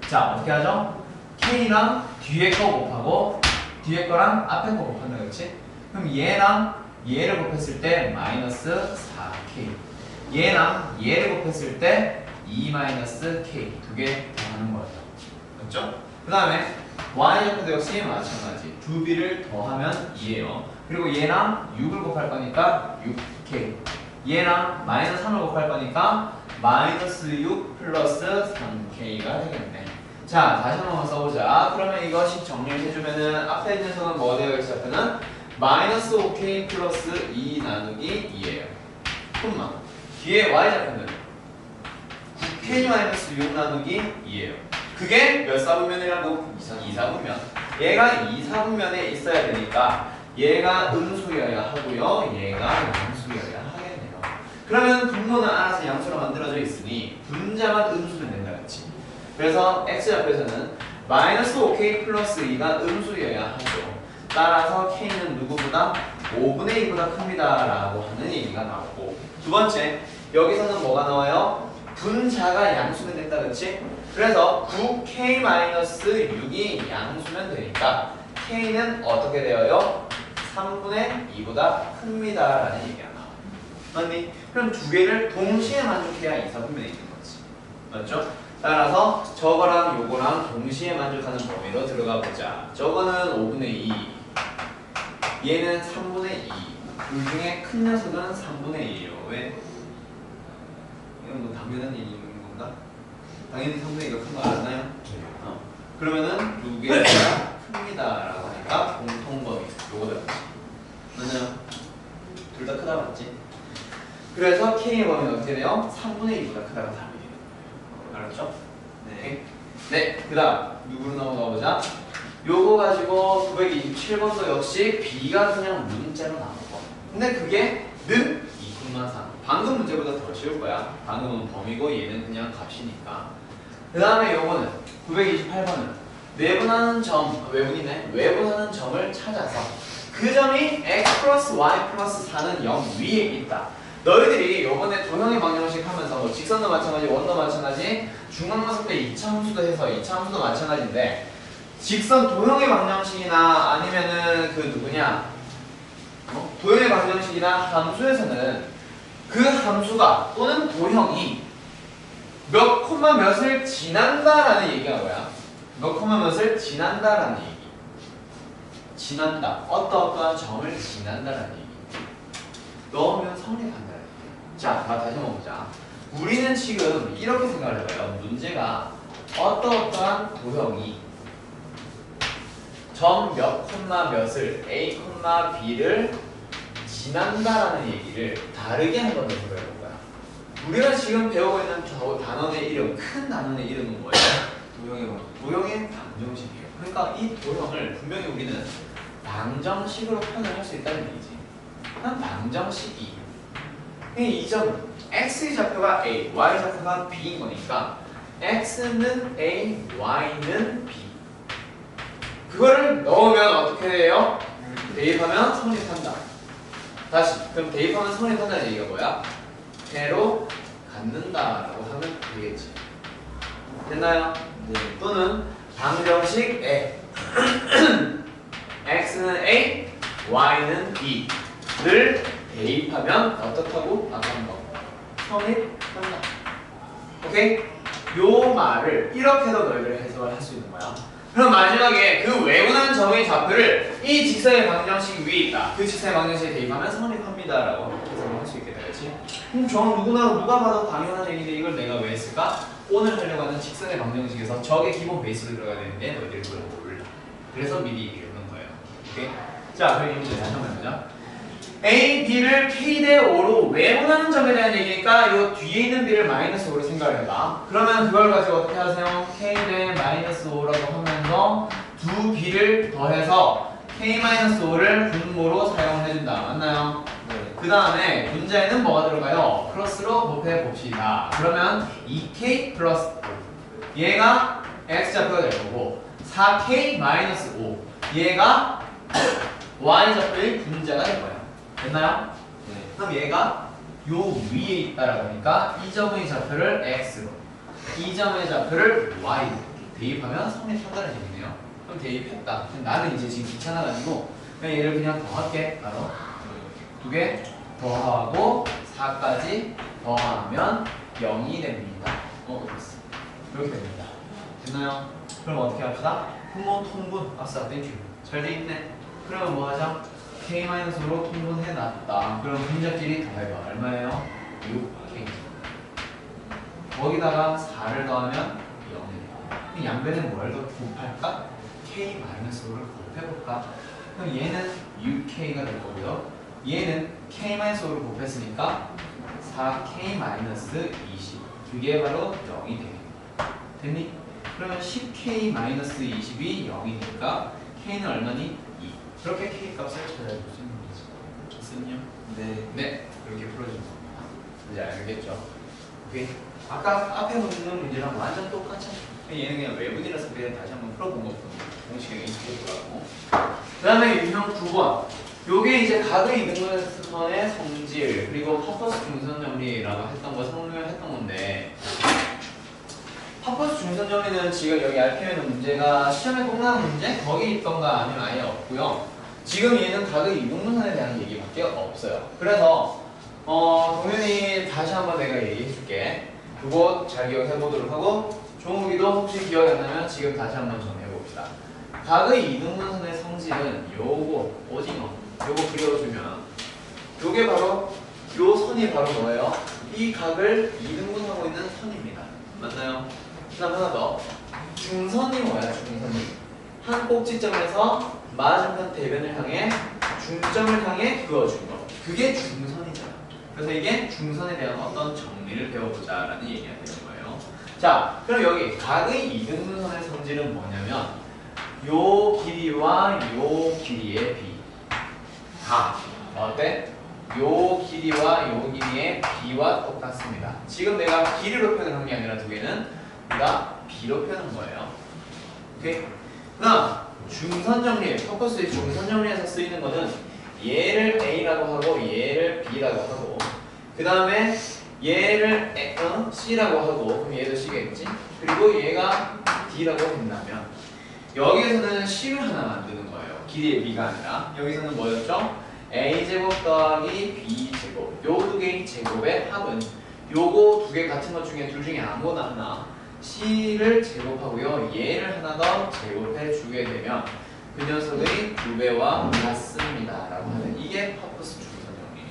자, 어떻게 하죠? K랑 뒤에 거 곱하고 뒤에 거랑 앞에 거 곱한다, 그렇지? 그럼 얘랑 얘를 곱했을 때 마이너스 4K 얘랑 얘를 곱했을 때 2-K 두 개 더하는 거예요. 맞죠? 그 다음에 Y좌표도 역시 마찬가지. 두 B를 더하면 2예요. 그리고 얘랑 6을 곱할 거니까 6K 얘랑 마이너스 3을 곱할 거니까 마이너스 6 플러스 3K가 되겠네. 자, 다시 한번 써보자. 그러면 이것이 정리를 해주면은 앞에 있는 녀석은 뭐가 되어 있을 때는 마이너스 5K 플러스 2 나누기 2예요. 콤마. 뒤에 Y좌표는 9K 마이너스 6 나누기 2예요. 그게 몇 사분면이라고? 2, 4분면. 얘가 2, 4분면에 있어야 되니까 얘가 음수여야 하고요. 얘가 양수여야 하겠네요. 그러면 분모는 알아서 양수로 만들어져 있으니 분자만 음수면 된다, 그렇지? 그래서 X좌표에서는 마이너스 5K 플러스 2가 음수여야 하죠. 따라서 K는 누구보다 5분의 2보다 큽니다 라고 하는 얘기가 나오고 두 번째, 여기서는 뭐가 나와요? 분자가 양수면 된다, 그렇지? 그래서 9K-6이 양수면 되니까 K는 어떻게 되어요? 3분의 2보다 큽니다 라는 얘기가 나와. 맞니? 그럼 두 개를 동시에 만족해야 2, 4분면에 있는 거지. 맞죠? 따라서 저거랑 요거랑 동시에 만족하는 범위로 들어가 보자. 저거는 5분의 2, 얘는 3분의 2. 둘 중에 큰 녀석은 3분의 1이요. 왜? 이건 뭐 당연한 얘기인 건가? 당연히 3분의 2가 큰 거 알았나요? 그러면은 두 개가 큽니다라고 하니까 공통범위 요거다. 맞나요? 둘 다 크다 맞지? 그래서 K의 범위는 어떻게 돼요? 3분의 2보다 크다가 답이에요. 알았죠? 네. 네, 그 다음 누구로 넘어가 보자. 요거 가지고 927번도 역시 B가 그냥 문자로 나온 거. 근데 그게 는 2,3. 방금 문제보다 더 쉬울 거야. 방금은 범위고 얘는 그냥 값이니까. 그 다음에 요거는 928번은 내분하는 점, 외분이네. 외분하는 점을 찾아서 그 점이 x 플러스 y 플러스 4는 0 위에 있다. 너희들이 요번에 도형의 방정식 하면서 뭐 직선도 마찬가지, 원도 마찬가지, 중앙마습 때 이차함수도 해서 이차함수도 마찬가지인데 직선 도형의 방정식이나 아니면은 그 누구냐 도형의 방정식이나 함수에서는 그 함수가 또는 도형이 몇 콤마 몇을 지난다라는 얘기가 뭐야? 몇 콤마 몇을 지난다라는 얘기. 지난다. 어떠어떠한 점을 지난다라는 얘기. 넣으면 성립한다라는 얘기. 자, 다시 한번 보자. 우리는 지금 이렇게 생각을 해봐요. 문제가 어떠어떠한 도형이 점 몇 콤마 몇을 A 콤마 B를 지난다라는 얘기를 다르게 한번 더 해볼 거야. 우리가 지금 배우고 있는 단원의 이름, 큰 단원의 이름은 뭐예요? 도형의 방정식이에요. 그러니까 이 도형을 분명히 우리는 방정식으로 표현을 할 수 있다는 얘기지. 난 방정식이 이 점은 x의 좌표가 A, y 좌표가 B인 거니까 x는 A, y는 B. 그거를 넣으면 어떻게 돼요? 대입하면 성립한다. 다시, 그럼 대입하면 성립한다는 얘기가 뭐야? 배로 갖는다라고 하면 되겠지. 됐나요? 네. 또는 방정식 A x는 A, y는 B를 대입하면 어떻다고? 아까 한 거 성립한다. 오케이? 요 말을 이렇게도 너희들 해석을 할 수 있는 거야. 그럼 마지막에 그 외분한 점의 좌표를 이 직선의 방정식 위에 있다. 그 직선의 방정식에 대입하면 성립합니다라고 해석을 할 수 있겠다. 그렇지? 저는 누가 봐도 당연한 얘기인데 이걸 내가 왜 했을까? 오늘 하려고 하는 직선의 방정식에서 저게 기본 베이스로 들어가야 되는데 너희들이 그걸 몰라. 그래서 미리 얘기를 해놓은 거예요. 오케이? 자, 그럼 이 문제 다시 한번 해보자. A, B를 K 대 5로 외분하는 점에 대한 얘기니까 이 뒤에 있는 B를 마이너스 5로 생각을 해봐. 그러면 그걸 가지고 어떻게 하세요? K 대 마이너스 5라고 하면서 두 B를 더해서 K 마이너스 5를 분모로 사용해준다. 맞나요? 네. 그 다음에 문제에는 뭐가 들어가요? 플러스로 곱해 봅시다. 그러면 2K 플러스 5. 얘가 X좌표가 될 거고 4K 마이너스 5. 얘가 Y좌표의 분자가 될 거예요. 됐나요? 네. 그럼 얘가 요 위에 있다라고 하니까 이 점의 좌표를 X로 이 점의 좌표를 Y로 대입하면 성립한다는 얘기네요. 그럼 대입했다. 나는 이제 지금 귀찮아가지고 그냥 얘를 그냥 더할게. 바로 두 개 더하고 4까지 더하면 0이 됩니다. 됐어. 이렇게 됩니다. 됐나요? 그럼 어떻게 합시다? 분모 통분. 아싸 땡큐. 잘 돼 있네. 그러면 뭐 하자? K-5로 통분해놨다. 그럼 분자끼리 더해봐. 얼마예요? 6K. 거기다가 4를 더하면 0이에요. 양변에 뭘 더 곱할까? K-5를 곱해볼까? 그럼 얘는 6K가 될 거고요. 얘는 K-5를 곱했으니까 4K-20. 그게 바로 0이 되겠다. 됐니? 그러면 10K-20이 0이니까 K는 얼마니? 그렇게 K 값을 찾아볼 수 있는 거죠. 됐습니요? 네. 네, 그렇게 풀어주는 겁니다. 이제 알겠죠? 오케이. 아까 앞에 묻는 문제랑 완전 똑같죠? 얘는 그냥 외분이라서 그냥 다시 한번 풀어본 것뿐이에요. 공식에 익숙해져가고. 그 다음에 유형 9번. 요게 이제 각의 이등분선의 성질 그리고 파퍼스 중선 정리라고 했던 거 설명했던 건데 파퍼스 중선 정리는 지금 여기 RPM의 문제가 시험에 꼭 나오는 문제? 거기 있던가 아니면 아예 없고요. 지금 얘는 각의 이등분선에 대한 얘기밖에 없어요. 그래서 동현이 다시 한번 내가 얘기해 줄게. 그거 잘 기억해 보도록 하고 종욱이도 혹시 기억이 안 나면 지금 다시 한번 정리해봅시다. 각의 이등분선의 성질은 요거 오징어 요거 그려주면 요게 바로 요 선이 바로 뭐예요? 이 각을 이등분하고 있는 선입니다. 맞나요? 그 다음 하나 더 중선이 뭐야? 중선이 한 꼭지점에서 맞은편 대변을 향해 중점을 향해 그어준 거 그게 중선이잖아. 그래서 이게 중선에 대한 어떤 정리를 배워보자 라는 얘기가 되는 거예요. 자 그럼 여기 각의 이등분선의 성질은 뭐냐면 요 길이와 요 길이의 비 다 어때? 요 길이와 요 길이의 비와 똑같습니다. 지금 내가 길이로 표현한 게 아니라 두 개는 우리가 비로 표현한 거예요. 오케이? 그다음 중선 정리, 포커스의 중선 정리에서 쓰이는 거는 얘를 A라고 하고 얘를 B라고 하고 그 다음에 얘를 C라고 하고 그럼 얘도 C겠지? 그리고 얘가 D라고 한다면 여기에서는 C를 하나 만드는 거예요. 길이의 B가 아니라 여기서는 뭐였죠? A제곱 더하기 B제곱 요 두 개의 제곱의 합은 요거 두 개 같은 것 중에 둘 중에 아무거나 하나 C를 제곱하고요 얘를 하나 더 제곱해 주게 되면 그 녀석의 2배와 같습니다 라고 하는 이게 퍼포스 중선 정리예요.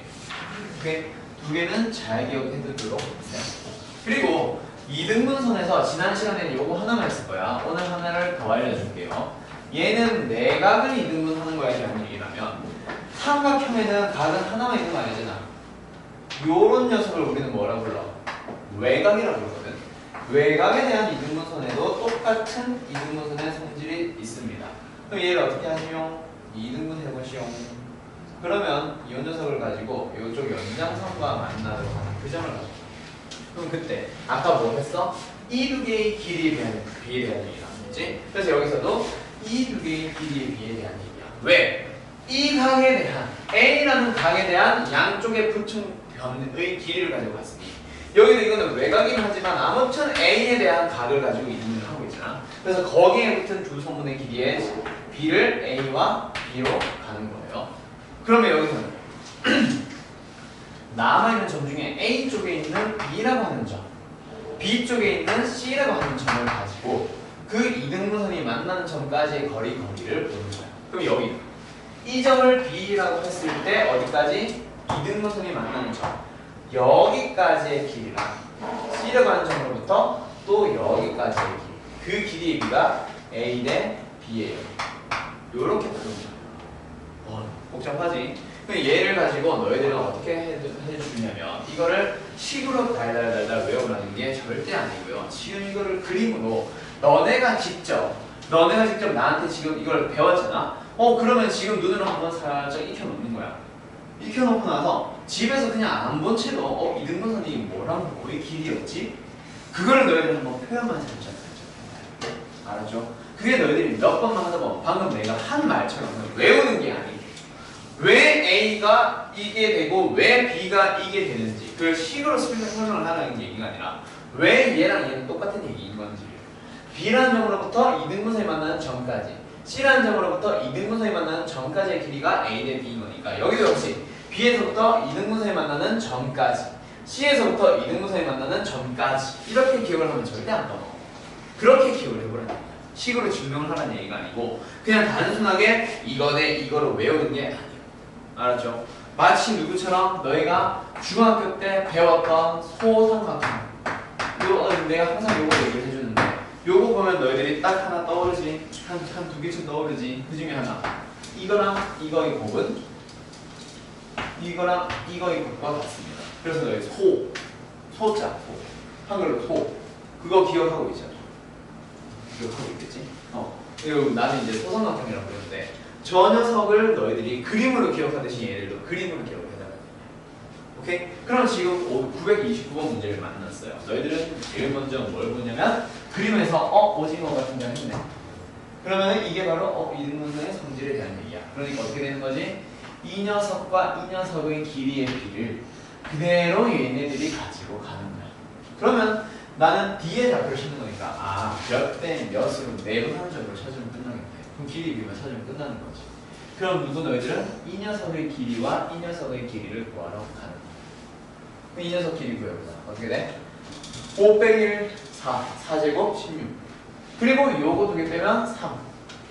오케이? 두 개는 잘 기억해 두도록 하세요. 그리고 이등분선에서 지난 시간에는 요거 하나만 했을 거야. 오늘 하나를 더 알려줄게요. 얘는 내각을 이등분하는 거야 라는 얘기라면 삼각형에는 각은 하나만 있는 거 아니잖아. 요런 녀석을 우리는 뭐라고 불러? 외곽이라고 부르거든. 외곽에 대한 이등분선에도 똑같은 이등분선의 성질이 있습니다. 그럼 얘를 어떻게 하시오? 이등분 해보시오. 그러면 이 녀석을 가지고 이쪽 연장선과 만나도록 하는 그 점을 가지고 그럼 그때 아까 뭐 했어? 이 두 개의 길이에 대한 얘기를 하겠지? 그래서 여기서도 이 두 개의 길이의 비에 대한 얘기야. 왜? 이 각에 대한 A라는 각에 대한 양쪽의 부층변의 길이를 가지고 갔으니 여기도 이거는 외곽이긴 하지만 아무튼 A에 대한 각을 가지고 이등분을 하고 있잖아. 그래서 거기에 붙은 두 소문의 길이의 B를 A와 B로 가는 거예요. 그러면 여기서는 남아있는 점 중에 A 쪽에 있는 B라고 하는 점 B 쪽에 있는 C라고 하는 점을 가지고 그 이등분선이 만나는 점까지의 거리를 보는 거야. 그럼 여기 이 점을 B라고 했을 때 어디까지? 이등분선이 만나는 점 여기까지의 길이랑 C라고 하는 점으로부터 또 여기까지의 길이 그 길이의 비가 A 대 B예요. 요렇게 푸는 거예요. 복잡하지? 그럼 얘를 가지고 너희들은 어떻게 해주냐면 이거를 식으로 달달달달 외우라는 게 절대 아니고요. 지금 이거를 그림으로 너네가 직접 나한테 지금 이걸 배웠잖아. 그러면 지금 눈으로 한번 살짝 익혀놓는 거야. 익혀놓고 나서 집에서 그냥 안 본 채로 이등분선이 뭐랑 뭐의 길이였지? 그거를 너희들 한번 표현만 살짝 알았죠? 그게 너희들이 몇 번만 하다 보면 방금 내가 한 말처럼 외우는 게 아니고 왜 A가 이게 되고 왜 B가 이게 되는지 그걸 식으로 설명을 하라는 얘기가 아니라 왜 얘랑 얘는 똑같은 얘기인 건지 B라는 점으로부터 이등분선이 만나는 점까지 C라는 점으로부터 이등분선이 만나는 점까지의 길이가 A 대 B인 거니까 여기도 역시 B에서부터 이등분선이 만나는 점까지 C에서부터 이등분선이 만나는 점까지 이렇게 기억을 하면 절대 안 까먹어. 그렇게 기억을 해보라는 거야. 식으로 증명을 하라는 얘기가 아니고 그냥 단순하게 이거 대 이거를 외우는 게 아니에요. 알았죠? 마치 누구처럼 너희가 중학교 때 배웠던 소삼각형 내가 항상 요거 얘기를 해주는데 요거 보면 너희들이 딱 하나 떠오르지 한 두 개쯤 떠오르지 그 중에 하나 이거랑 이거의 곱은 이거랑 이거의 곱과 같습니다. 그래서 너희 소자 한글로 소 그거 기억하고 있잖아. 기억하고 있겠지? 그리고 나는 이제 소삼각형이라고 부르는데 저 녀석을 너희들이 그림으로 기억하듯이 얘들도 그림으로 기억을 해달라는 거야. 오케이? 그럼 지금 929번 문제를 만났어요. 너희들은 제일 먼저 뭘 보냐면 그림에서 오징어 같은 거 했네. 그러면 이게 바로 이등분선의 성질에 대한 얘기야. 그러니까 어떻게 되는 거지? 이 녀석과 이 녀석의 길이의 비를 그대로 얘네들이 가지고 가는 거야. 그러면 나는 D의 좌표를 찾는 거니까 몇 대 몇으로 내분하는 점을 찾으면 끝나겠네. 그럼 길이 비만 찾으면 끝나는 거지. 그럼 너희들은 이 녀석의 길이와 이 녀석의 길이를 구하러 가는 거야. 그럼 이 녀석 길이 구해보자. 어떻게 돼? 5 빼기 1 4제곱 16. 그리고 요거 두 개 빼면 3.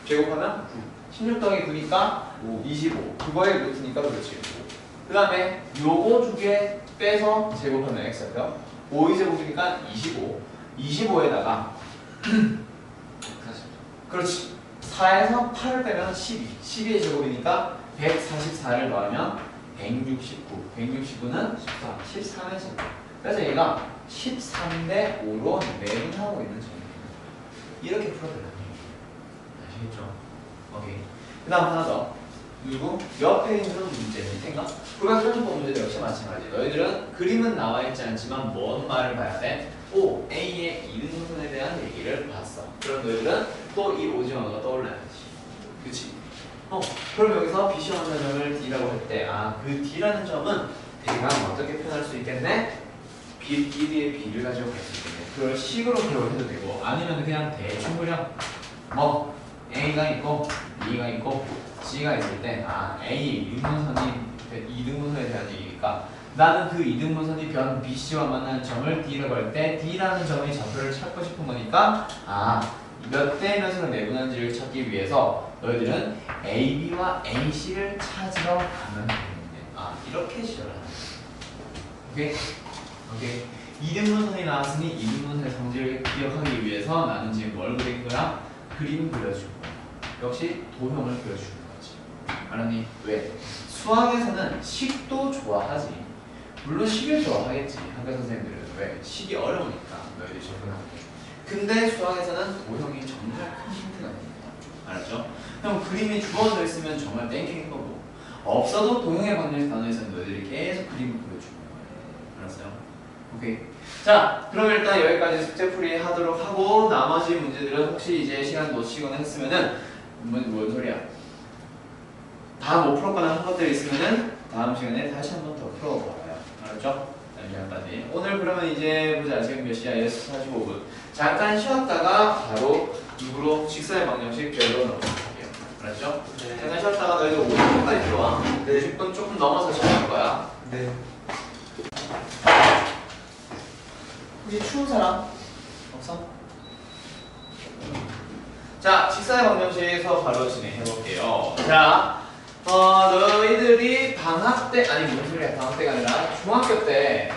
제곱하면 9. 16 더하기 9니까 25. 그거의 루트니까 그렇지. 그 다음에 요거 두 개 빼서 제곱하면 x예요. 5 2제곱이니까 25. 25에다가 40. 그렇지. 4에서 8을 빼면 12. 12의 제곱이니까 144를 더하면 169. 169는 13의 제곱. 그래서 얘가 13대 5로 내분하고 있는 점입니다. 이렇게 풀어드려요. 아시겠죠? 오케이. 그 다음 하나 더. 그리고 옆에 있는 문제 생각? 불가항상법 문제도 역시 마찬가지. 너희들은 그림은 나와 있지 않지만 뭔 말을 봐야 돼? 오, A의 이등분선에 대한 얘기를 봤어. 그럼 너희들은 또 이 오징어가 떠올라야지. 그치? 그럼 여기서 B 시험하는 점을 D라고 할 때, 그 D라는 점은 대강 어떻게 표현할 수 있겠네? B, D의 B를 가지고 갈 수 있겠네. 그걸 식으로 기록을 해도 되고, 아니면 그냥 대충 그냥 뭐 A가 있고 B가 있고 C가 있을 때 A의 이등분선에 대한 얘기니까 나는 그 이등분선이 변 BC와 만나는 점을 D라고 할 때 D라는 점의 좌표를 찾고 싶은 거니까 몇 대 몇으로 내분하는지를 찾기 위해서 너희들은 AB와 AC를 찾으러 가면 되는데 이렇게 시작을 하는 거야. 오케이? 이등분선이 나왔으니 이등분선의 성질을 기억하기 위해서 나는 지금 뭘 그린 거야? 그림 그려주고 역시 도형을 그려주는 거지. 알았니? 왜? 수학에서는 식도 좋아하지. 물론 식을 좋아하겠지. 학교 선생님들은. 왜? 식이 어려우니까 너희들이 접근하게. 근데 수학에서는 도형이 정말 큰 힌트가 됩니다. 알았죠? 그럼 그림이 주어져 있으면 정말 땡땡인 거고 없어도 도형의 방정식 단어에서는 너희들이 계속 그림을 그려주는 거예요. 알았어요? 오케이. 자, 그럼 일단 여기까지 숙제풀이 하도록 하고 나머지 문제들은 혹시 이제 시간 놓치거나 했으면은 뭔 소리야? 다 못 풀었거나 한 것들이 있으면은 다음 시간에 다시 한 번 더 풀어봐요. 알았죠? 여기까지. 오늘 그러면 이제 보자. 지금 몇 시야? 6시 45분. 잠깐 쉬었다가 바로 6으로 직선의 방정식 별로 넣어볼게요. 알았죠? 네. 잠깐 쉬었다가 너희들 50분까지 들어와. 50분 조금 넘어서 시작할 거야. 네. 혹시 추운 사람? 없어? 자, 직선의 방정식에서 바로 진행해볼게요. 자, 너희들이 방학 때, 아니 무슨 소리야, 방학 때가 아니라 중학교 때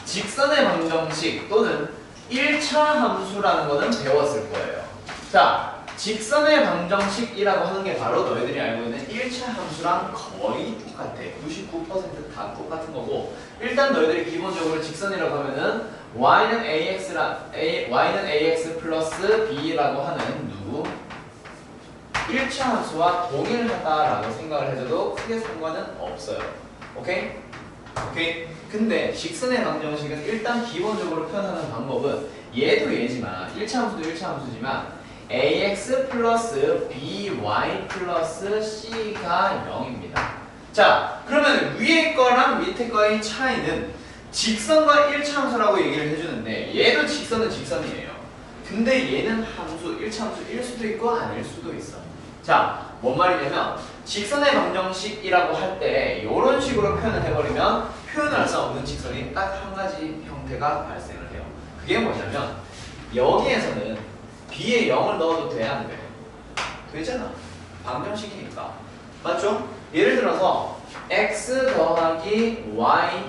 직선의 방정식 또는 1차 함수라는 거는 배웠을 거예요. 자, 직선의 방정식이라고 하는 게 바로 너희들이 알고 있는 1차 함수랑 거의 똑같아. 99%다 똑같은 거고, 일단 너희들이 기본적으로 직선이라고 하면은 y는 ax 플러스 b라고 하는 누구? 1차 함수와 동일하다라고 생각을 해줘도 크게 상관은 없어요. 오케이? 오케이? 근데 직선의 방정식은 일단 기본적으로 표현하는 방법은 얘도 얘지만 1차 함수도 1차 함수지만 ax 플러스 by 플러스 c가 0입니다. 자, 그러면 위에 거랑 밑에 거의 차이는 직선과 1차 함수라고 얘기를 해주는데 얘도 직선은 직선이에요. 근데 얘는 함수, 1차 함수일 수도 있고 아닐 수도 있어. 자, 뭔 말이냐면 직선의 방정식이라고 할 때 이런 식으로 표현을 해버리면 표현할 수 없는 직선이 딱 한 가지 형태가 발생을 해요. 그게 뭐냐면 여기에서는 b에 0을 넣어도 돼, 안 돼? 되잖아. 방정식이니까. 맞죠? 예를 들어서 x 더하기 y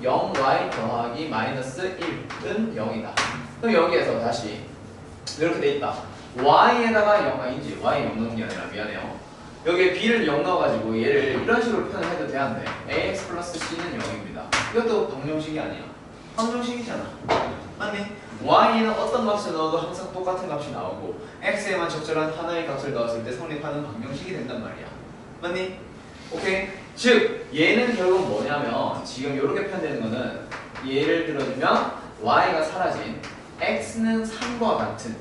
0y 더하기 마이너스 1은 0이다. 그럼 여기에서 다시 이렇게 돼 있다. y에다가 0, 아니지, y 0 넣는 게 아니라 미안해요. 여기에 b를 0 넣어가지고 얘를 이런 식으로 표현을 해도 돼, 안 돼? ax 플러스 c는 0입니다. 이것도 방정식이 아니야. 방정식이잖아. 맞니? y에는 어떤 값을 넣어도 항상 똑같은 값이 나오고 x에만 적절한 하나의 값을 넣었을 때 성립하는 방정식이 된단 말이야. 맞니? 오케이? 즉 얘는 결국 뭐냐면 지금 이렇게 표현되는 거는 예를 들어주면 y가 사라진 x는 3과 같은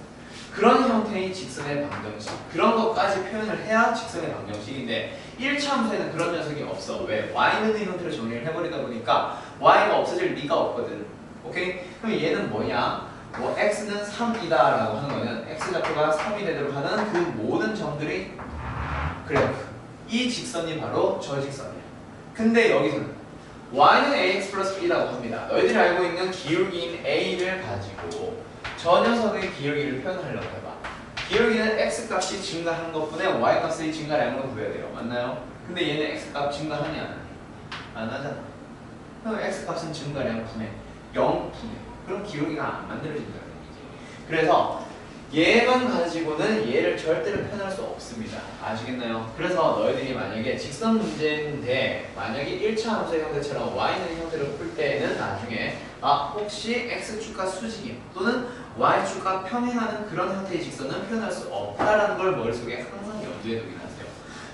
그런 형태의 직선의 방정식, 그런 것까지 표현을 해야 직선의 방정식인데 1차 함수에는 그런 녀석이 없어. 왜? y는 이 형태로 정리를 해버리다 보니까 y가 없어질 리가 없거든. 오케이? 그럼 얘는 뭐냐? 뭐 x는 3이다 라고 하는 거는 x좌표가 3이 되도록 하는 그 모든 점들이 그래프. 이 직선이 바로 저 직선이야. 근데 여기서는 y는 ax 플러스 b라고 합니다. 너희들이 알고 있는 기울기인 a를 가지고 저 녀석의 기울기를 표현하려고 해봐. 기울기는 x 값이 증가한 것뿐에 y 값의 증가량으로 구해야 돼요. 맞나요? 근데 얘는 x 값 증가하냐? 안 하잖아. 그럼 x 값은 증가량 분의 0분의 그럼 기울기가 안 만들어진다는 얘기지. 그래서 얘만 가지고는 얘를 절대로 표현할 수 없습니다. 아시겠나요? 그래서 너희들이 만약에 직선 문제인데 만약에 1차 함수의 형태처럼 y는 형태를 풀 때에는 나중에 혹시 x축과 수직임 또는 y축과 평행하는 그런 형태의 직선은 표현할 수 없다라는 걸 머릿속에 항상 염두에 두긴 하세요.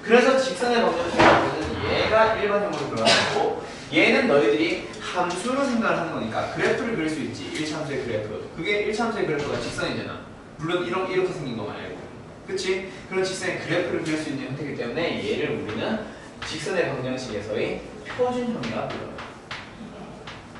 그래서 직선의 방정식은 얘가 일반형으로 들어가고 얘는 너희들이 함수로 생각을 하는 거니까 그래프를 그릴 수 있지. 1차 함수의 그래프. 그게 1차 함수의 그래프가 직선이잖아. 물론 이렇게 생긴 거 말고. 그치? 그런 직선의 그래프를 그릴 수 있는 형태이기 때문에 얘를 우리는 직선의 방정식에서의 표준형이라고 불러요.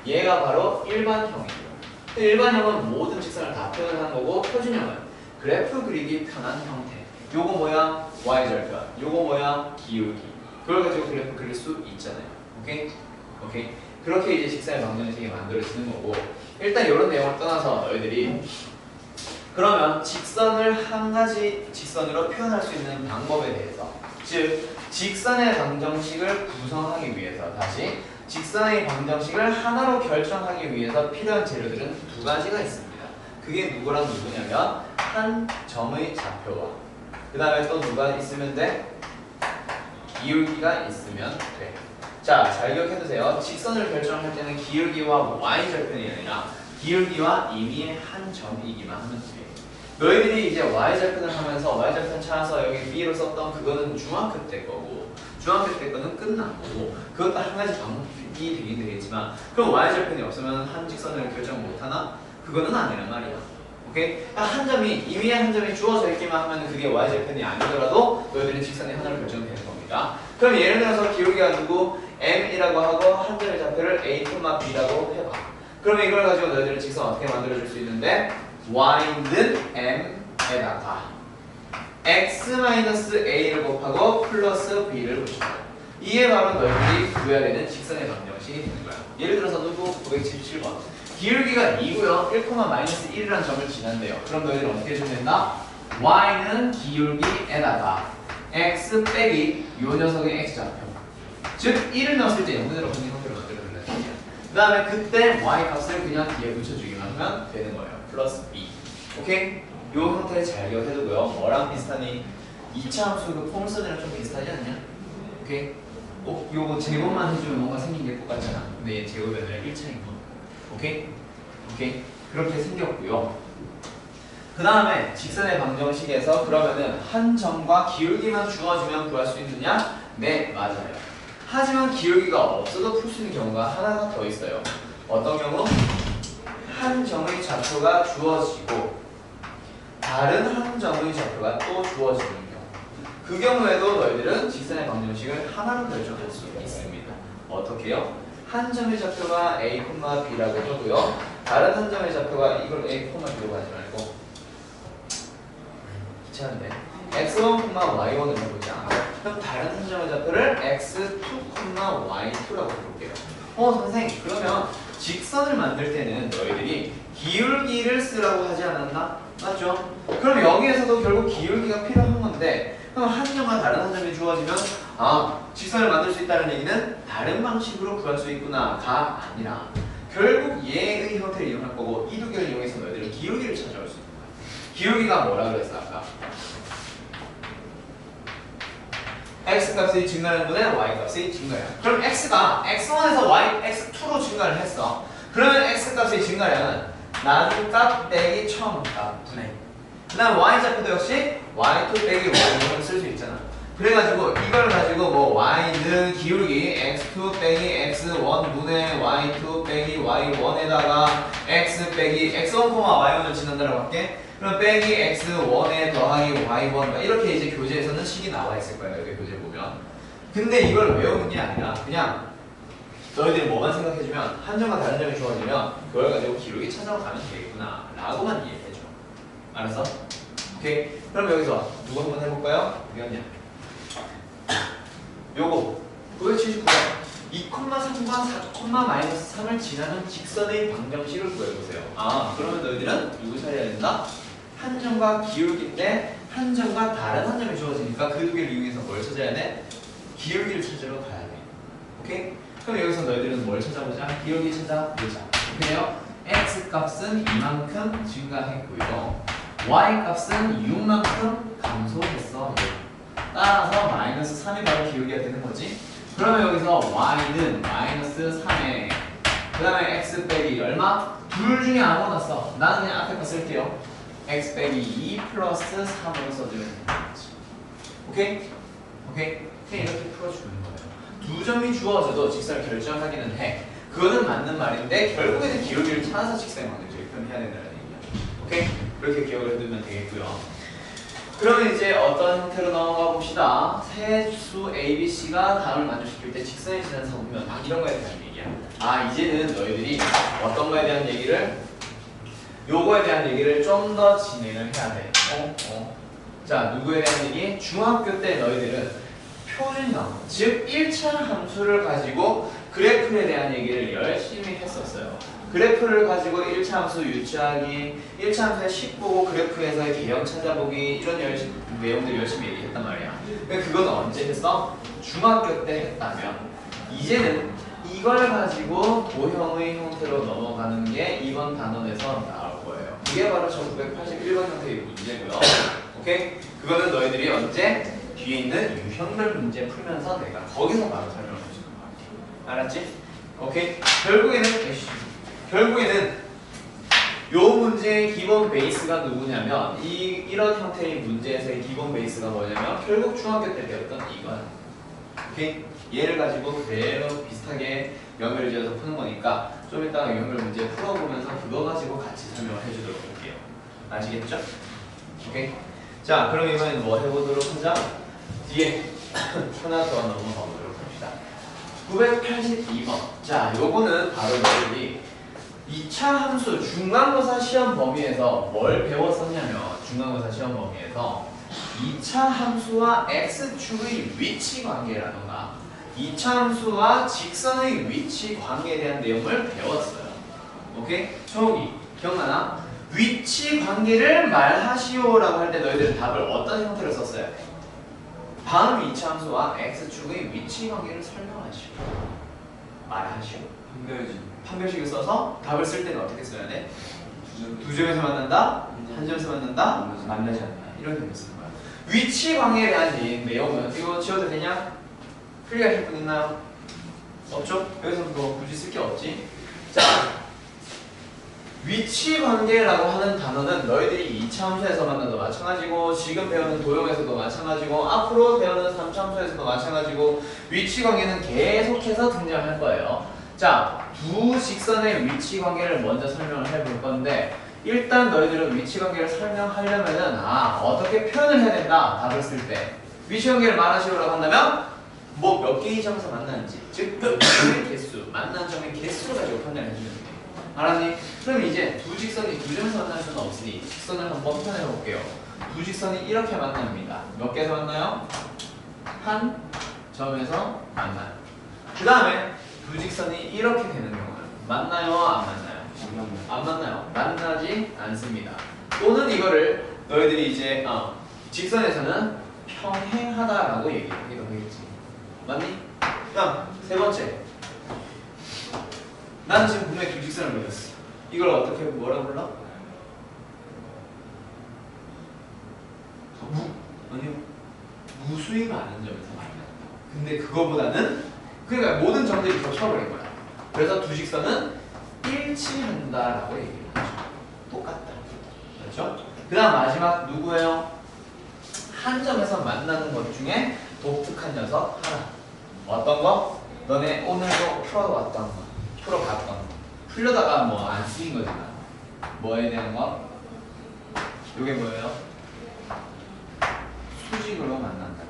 얘가 바로 일반형이에요. 일반형은 모든 직선을 다 표현하는 거고 표준형은 그래프 그리기 편한 형태. 요거 뭐야? y절편. 요거 뭐야? 기울기. 그걸 가지고 그래프 그릴 수 있잖아요. 오케이? 오케이? 그렇게 이제 직선의 방정식이 만들어지는 거고 일단 이런 내용을 떠나서 너희들이 그러면 직선을 한 가지 직선으로 표현할 수 있는 방법에 대해서 즉 직선의 방정식을 구성하기 위해서 다시 직선의 방정식을 하나로 결정하기 위해서 필요한 재료들은 두 가지가 있습니다. 그게 누구랑 누구냐면 한 점의 좌표와 그 다음에 또 누가 있으면 돼? 기울기가 있으면 돼. 자, 잘 기억해두세요. 직선을 결정할 때는 기울기와 y절편이 아니라 기울기와 임의의 한 점이기만 하면 돼. 너희들이 이제 y절편을 하면서 y절편 찾아서 여기 b로 썼던 그거는 중학교 때 거고 중학교 때 거는 끝난 거고 그것도 한 가지 방법이 되긴 되겠지만 그럼 y절편이 없으면 한 직선을 결정 못하나? 그거는 아니란 말이야. 오케이? 한 점이 임의의 한 점이 주어져 있기만 하면 그게 y절편이 아니더라도 너희들은 직선의 하나로 결정되는 겁니다. 그럼 예를 들어서 기울기가 누구? m이라고 하고 한 점의 좌표를 a, b라고 해봐. 그러면 이걸 가지고 너희들은 직선 어떻게 만들어줄 수 있는데 y는 m에다가 x-a를 곱하고 플러스 b를 붙여요. 이게 바로 너희들이 구해야 되는 직선의 방정식이 되는 거야. 예를 들어서 누구? 977번 기울기가 2고요 1,-1이라는 점을 지난대요. 그럼 너희들은 어떻게 해주면 된다? y는 기울기에다가 x 빼기 요 녀석의 x좌표 즉 1을 넣었을 때 0분으로 분리 형태로 만들어준다는 얘기야. 그 다음에 그때 y 값을 그냥 뒤에 붙여주기만 하면 되는 거예요. 플러스 b. 오케이? 요 형태 잘 기억해두고요. 뭐랑 비슷하니? 2차 함수 그 폼선이랑 좀 비슷하지 않냐? 오케이? 요거 제곱만 해주면 뭔가 생긴 게 똑같잖아. 근데 얘 제곱이 아니라 1차인 거. 오케이? 오케이? 그렇게 생겼고요. 그 다음에 직선의 방정식에서 그러면은 한 점과 기울기만 주어지면 구할 수 있느냐? 네, 맞아요. 하지만 기울기가 없어도 풀 수 있는 경우가 하나가 더 있어요. 어떤 경우? 한 점의 좌표가 주어지고 다른 한 점의 좌표가 또 주어지는 경우. 그 경우에도 너희들은 직선의 방정식을 하나로 결정할 수 있습니다. 어떻게요? 한 점의 좌표가 a, b라고 하고요. 다른 한 점의 좌표가 이걸 a, b로 하지 말고 귀찮은데 x1, y1을 해보자. 그럼 다른 한 점의 좌표를 x2, y2라고 해볼게요. 선생님 그러면 직선을 만들 때는 너희들이 기울기를 쓰라고 하지 않았나? 맞죠? 그럼 여기에서도 결국 기울기가 필요한 건데 그럼 한 점과 다른 한 점이 주어지면 직선을 만들 수 있다는 얘기는 다른 방식으로 구할 수 있구나가 아니라 결국 얘의 형태를 이용할 거고 이 두 개를 이용해서 너희들은 기울기를 찾아올 수 있는 거야. 기울기가 뭐라 그랬어 아까? x값이 증가하는 분의 y값이 증가량. 그럼 x가 x1에서 x2로 증가를 했어. 그러면 x값의 증가량은 나중값 빼기 처음값 분의 그 다음 y좌표도 역시 y2 빼기 y1을 쓸 수 있잖아. 그래가지고 이걸 가지고 뭐 y는 기울기 x2 빼기 x1 분의 y2 빼기 y1에다가 x 빼기 x1, y1을 지난다라고 할게. 그럼 빼기 x1에 더하기 y1 이렇게 이제 교재에서는 식이 나와 있을 거야. 여기 교재 보면. 근데 이걸 외우는 게 아니라 그냥 너희들이 뭐만 생각해주면 한 점과 다른 점이 주어지면 그걸 가지고 기록이 찾아가면 되겠구나 라고만 이해해줘. 알았어? 오케이? 그럼 여기서 누구 한번 해볼까요? 어디였냐? 요거 979번 2,3과 4,-3을 지나는 직선의 방정식을 구해보세요. 아, 그러면 너희들은 누구 찾아야 된다? 한 점과 기울기인데 한 점과 다른 한 점이 주어지니까 그 두 개를 이용해서 뭘 찾아야 돼? 기울기를 찾으러 가야 돼. 오케이? 그럼 여기서 너희들은 뭘 찾아보자? 기울기 찾아보자. 그래요? x 값은 이만큼 증가했고요. y 값은 6만큼 감소했어. 따라서 마이너스 3이 바로 기울기가 되는 거지. 그러면 여기서 y는 마이너스 3에 그 다음에 x 빼기 얼마? 둘 중에 아무거나 써. 나는 그냥 앞에 거 쓸게요. x 빼기 2 플러스 3으로 써주면 되는 거지. 오케이? 오케이? 그냥 이렇게 풀어주는 거예요. 두 점이 주어져도 직선을 결정하기는 해. 그거는 맞는 말인데 결국에는 기울기를 찾아서 직선의 방정식을 표현해야 된다는 얘기야. 오케이? 그렇게 기억을 해두면 되겠고요. 그러면 이제 어떤 형태로 넘어가 봅시다. 세수 A, B, C가 답을 만족시킬 때 직선에 지나는 사고면 막 이런 거에 대한 얘기야. 아, 이제는 너희들이 어떤 거에 대한 얘기를 요거에 대한 얘기를 좀 더 진행을 해야 돼. 자, 누구에 대한 얘기? 중학교 때 너희들은 표준형, 즉 1차 함수를 가지고 그래프에 대한 얘기를 열심히 했었어요. 그래프를 가지고 1차 함수 유추하기, 1차 함수의 식 보고 그래프에서의 개형 찾아보기 이런 내용들 열심히 얘기했단 말이야. 근데 그건 언제 했어? 중학교 때 했다면 이제는 이걸 가지고 도형의 형태로 넘어가는 게 이번 단원에서 나올 거예요. 이게 바로 1981번 형태의 문제고요. 오케이? 그거는 너희들이 언제? 뒤에 있는 유형별 문제 풀면서 내가 거기서 바로 설명을 해줄 것 같아. 알았지? 오케이? 결국에는 요 문제의 기본 베이스가 누구냐면 이런 형태의 문제에서의 기본 베이스가 뭐냐면 결국 중학교 때 배웠던 이거야. 오케이? 얘를 가지고 그대로 비슷하게 연결을 지어서 푸는 거니까 좀 이따가 연결 문제 풀어보면서 그거 가지고 같이 설명을 해주도록 할게요. 아시겠죠? 오케이? 자, 그럼 이번엔 뭐 해보도록 하자? 뒤에 하나 더 넘어가 보도록 합시다. 982번. 자, 요거는 바로 너희들이 2차 함수 중간고사 시험 범위에서 뭘 배웠었냐면 중간고사 시험 범위에서 2차 함수와 x축의 위치 관계라던가 2차 함수와 직선의 위치 관계에 대한 내용을 배웠어요. 오케이? 초기 기억나나? 위치 관계를 말하시오라고 할 때 너희들은 답을 어떤 형태로 썼어야 돼? 다음 2차 함수와 x축의 위치 관계를 설명하시오. 말하시오. 판별식을 써서 답을 쓸 때는 어떻게 써야 돼? 두 점에서 만난다? 한 점에서 만난다? 만나지 않는다. 이런 식으로 쓰는 거야. 위치 관계에 대한 내용은 이거 지워도 되냐? 클리어하실 분 있나요? 없죠? 여기서 뭐 굳이 쓸 게 없지. 자, 위치 관계라고 하는 단어는 너희들이 2차 함수에서 만나도 마찬가지고 지금 배우는 도형에서도 마찬가지고 앞으로 배우는 3차 함수에서도 마찬가지고 위치 관계는 계속해서 등장할 거예요. 자, 두 직선의 위치 관계를 먼저 설명을 해볼 건데 일단 너희들은 위치 관계를 설명하려면은 어떻게 표현을 해야 된다. 답을 쓸 때 위치 관계를 말하시오라고 한다면 뭐 몇 개의 점에서 만나는지 즉 몇 개의 개수, 만난 점의 개수를 가지고 판단해 주면 돼. 알았니? 그럼 이제 두 직선이 두 점에서 만날 수는 없으니 직선을 한번 표현해 볼게요. 두 직선이 이렇게 만납니다. 몇 개에서 만나요? 한 점에서 만나요. 그 다음에 두 직선이 이렇게 되는 경우는 만나요? 안 만나요? 안 만나요. 만나지 않습니다. 또는 이거를 너희들이 이제 직선에서는 평행하다라고 얘기하기도 하겠지. 맞니? 그다음 세 번째. 나는 지금 분명히 두 직선을 그렸어. 이걸 어떻게 뭐라 불러? 아니요. 무수히 많은 점에서 만난다. 근데 그거보다는 그러니까 모든 점들이 겹쳐버린 거야. 그래서 두 직선은 일치한다라고 얘기를 하죠. 똑같다. 그렇죠? 그 다음 마지막 누구예요? 한 점에서 만나는 것 중에 독특한 녀석 하나. 어떤 거? 너네 오늘도 풀어왔던 거. 풀어봤던 거. 풀려다가 뭐 안 쓰인 거지만 뭐에 대한 거? 이게 뭐예요? 수직으로 만난다.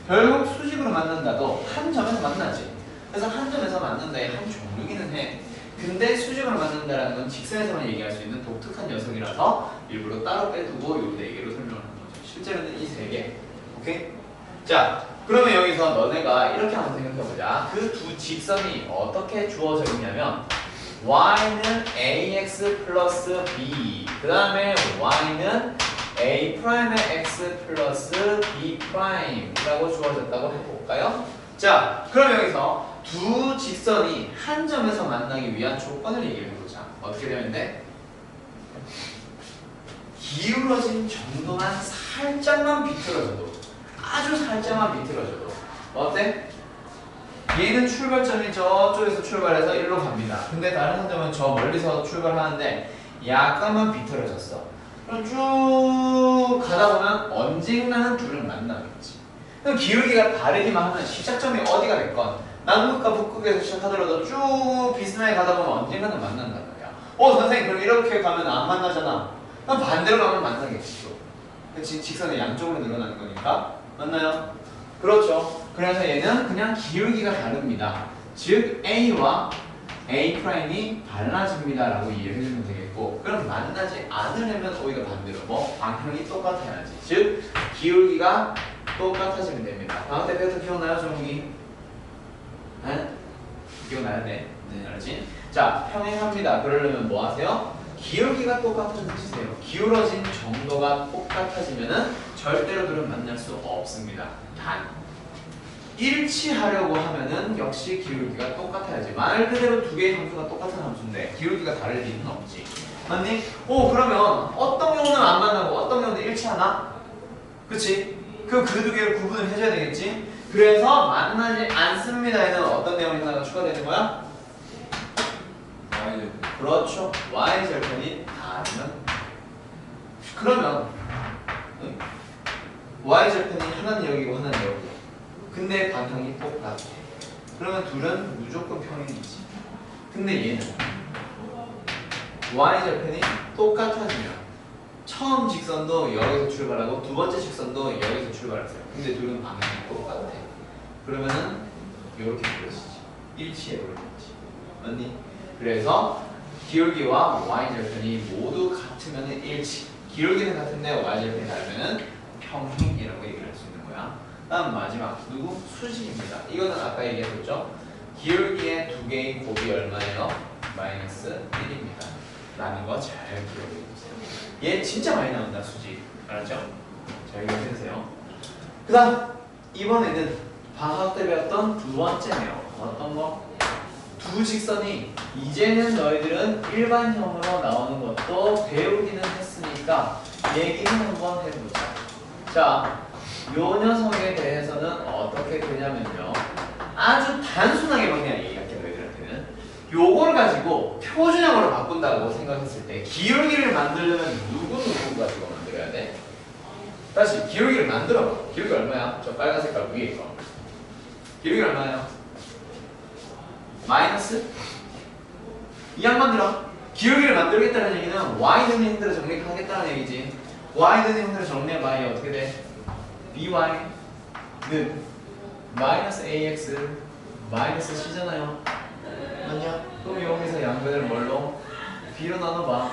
결국 수직으로 만난다도 한 점에서 만나지. 그래서 한 점에서 만난다의 한 종류기는 해. 근데 수직으로 만난다라는 건 직선에서만 얘기할 수 있는 독특한 녀석이라서 일부러 따로 빼두고 요 4개로 설명을 한 거죠. 실제로는 이 3개. 오케이? 자, 그러면 여기서 너네가 이렇게 한번 생각해보자. 그 두 직선이 어떻게 주어져 있냐면 y는 ax 플러스 b 그 다음에 y는 a 프라임의 x 플러스 b 프라임이라고 주어졌다고 해볼까요? 자, 그럼 여기서 두 직선이 한 점에서 만나기 위한 조건을 얘기해보자. 어떻게 되는데? 기울어진 정도만 살짝만 비틀어져도, 아주 살짝만 비틀어져도 어때? 얘는 출발점이 저쪽에서 출발해서 일로 갑니다. 근데 다른 선점은 저 멀리서 출발하는데 약간만 비틀어졌어. 그럼 쭉 가다 보면 언젠가는 둘을 만나겠지. 그럼 기울기가 다르기만 하면 시작점이 어디가 됐건 남극과 북극에서 시작하더라도 쭉 비스나게 가다 보면 언젠가는 만난단 말이야. 선생님 그럼 이렇게 가면 안 만나잖아. 그럼 반대로 가면 만나겠지 또. 그치? 직선의 양쪽으로 늘어나는 거니까. 맞나요? 그렇죠. 그래서 얘는 그냥 기울기가 다릅니다. 즉 A와 A'이 달라집니다 라고 이해를 해주면 되겠고, 그럼 만나지 않으려면 오히려 반대로 뭐 방향이 똑같아야지. 즉 기울기가 똑같아지면 됩니다. 다음 때 배웠던 기억나요, 정욱이? 네? 기억나야 돼. 네. 알았지? 자, 평행합니다. 그러려면 뭐 하세요? 기울기가 똑같아지세요. 기울어진 정도가 똑같아지면은 절대로 둘은 만날 수 없습니다. 단 일치하려고 하면은 역시 기울기가 똑같아야지. 말 그대로 두 개의 함수가 똑같은 함수인데 기울기가 다를 리는 없지. 맞니? 그러면 어떤 경우는 안 만나고 어떤 경우는 일치하나? 그치? 그 두 개를 구분을 해줘야 되겠지? 그래서 만나지 않습니다에는 어떤 내용이 하나가 추가되는 거야? y절편. 그렇죠. y절편이 다르면 그러면 응? y절편이 하나는 여기고 하나는 여기고 근데 방향이 똑같아. 그러면 둘은 무조건 평행이지. 근데 얘는 y절편이 똑같아지면 처음 직선도 여기서 출발하고 두 번째 직선도 여기서 출발하세요. 근데 둘은 방향이 똑같아. 그러면은 이렇게 그려지지. 일치해 버리겠지. 맞니? 그래서 기울기와 y절편이 모두 같으면 일치. 기울기는 같은데 y절편이 다르면 평행이라고 얘기를 할 수 있는 거야. 다음 마지막 누구? 수직입니다. 이거는 아까 얘기했었죠. 기울기의 두 개의 곱이 얼마예요? 마이너스 1입니다. 라는 거 잘 기억해 주세요. 얘 진짜 많이 나온다, 수직. 알았죠? 잘 기억해 주세요. 그 다음 이번에는 방학 때 배웠던 두 번째네요. 어떤 거? 두 직선이 이제는 너희들은 일반형으로 나오는 것도 배우기는 했으니까 얘기는 한번 해보자. 자, 요 녀석에 대해서는 어떻게 되냐면요. 아주 단순하게 그냥 얘기할게 너희들한테는. 요걸 가지고 표준형으로 바꾼다고 생각했을 때 기울기를 만들려면 누구 가지고 만들어야 돼? 다시 기울기를 만들어봐. 기울기 얼마야? 저 빨간 색깔 위에 거. 기울기 얼마예요? 마이너스? 이 양반들아, 기울기를 만들겠다는 얘기는 y는 형태로 정리하겠다는 얘기지. y는 형태로 정리해봐. 이 어떻게 돼? by는 마이너스 ax 마이너스 c잖아요. 맞냐? 그럼 여기서 양변을 뭘로? b로 나눠봐.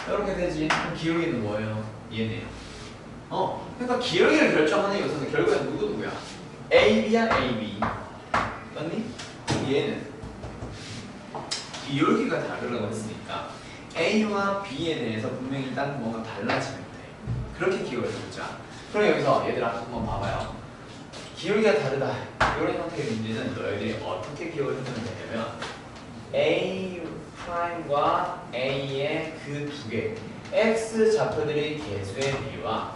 이렇게 되지. 그럼 기울기는 뭐예요? 얘네요. 그러니까 기울기를 결정하는 요소는 결국엔 누구야? ab야 ab. 맞니? 얘는 기울기가 다르다고 했으니까 A와 B에 대해서 분명히 일단 뭔가 달라지면 돼. 그렇게 기울여 보자. 그럼 여기서 얘들아 한번 봐봐요. 기울기가 다르다. 이런 형태의 문제는 너희들이 어떻게 기울여 주면 되냐면 A'과 A의 그 두 개 X 좌표들의 개수의 B와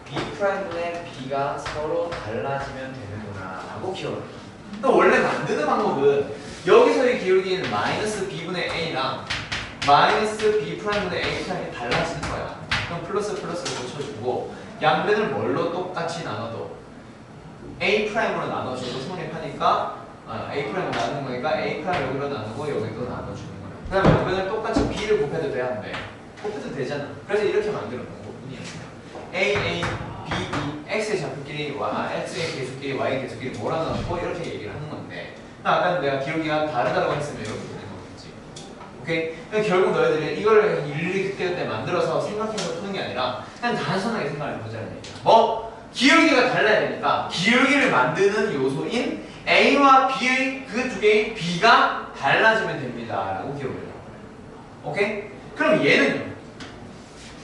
B'의 B가 서로 달라지면 되는구나 라고 기억을 해. 원래 만드는 방법은 여기서의 기울기는 마이너스 b분의 a랑 마이너스 b'분의 a' 이 달라지는 거야. 그럼 플러스 플러스를 고쳐주고 양변을 뭘로 똑같이 나눠도 a'으로 나눠주고 성립하니까 a'으로 나누는 거니까 a' 여기로 나누고 여기도 나눠주는 거야. 그 다음에 양변을 똑같이 b를 곱해도 돼, 안 돼? 곱해도 되잖아. 그래서 이렇게 만들어 놓은 것뿐이었어요. a, b, b, x의 좌표끼리 x의 개수끼리 y의 개수끼리 몰아넣고 이렇게 얘기를 하는 건데 아까 내가 기울기가 다르다고 했으면 이렇게 되는 거겠지. 오케이? 그러니까 결국 너희들이 이걸 일일이 그때그때 만들어서 생각해서 푸는 게 아니라 그냥 단순하게 생각을 해보자는 얘기야. 뭐? 기울기가 달라야 되니까 기울기를 만드는 요소인 A와 B의 그 두 개의 B가 달라지면 됩니다 라고 기억을 해요. 오케이? 그럼 얘는요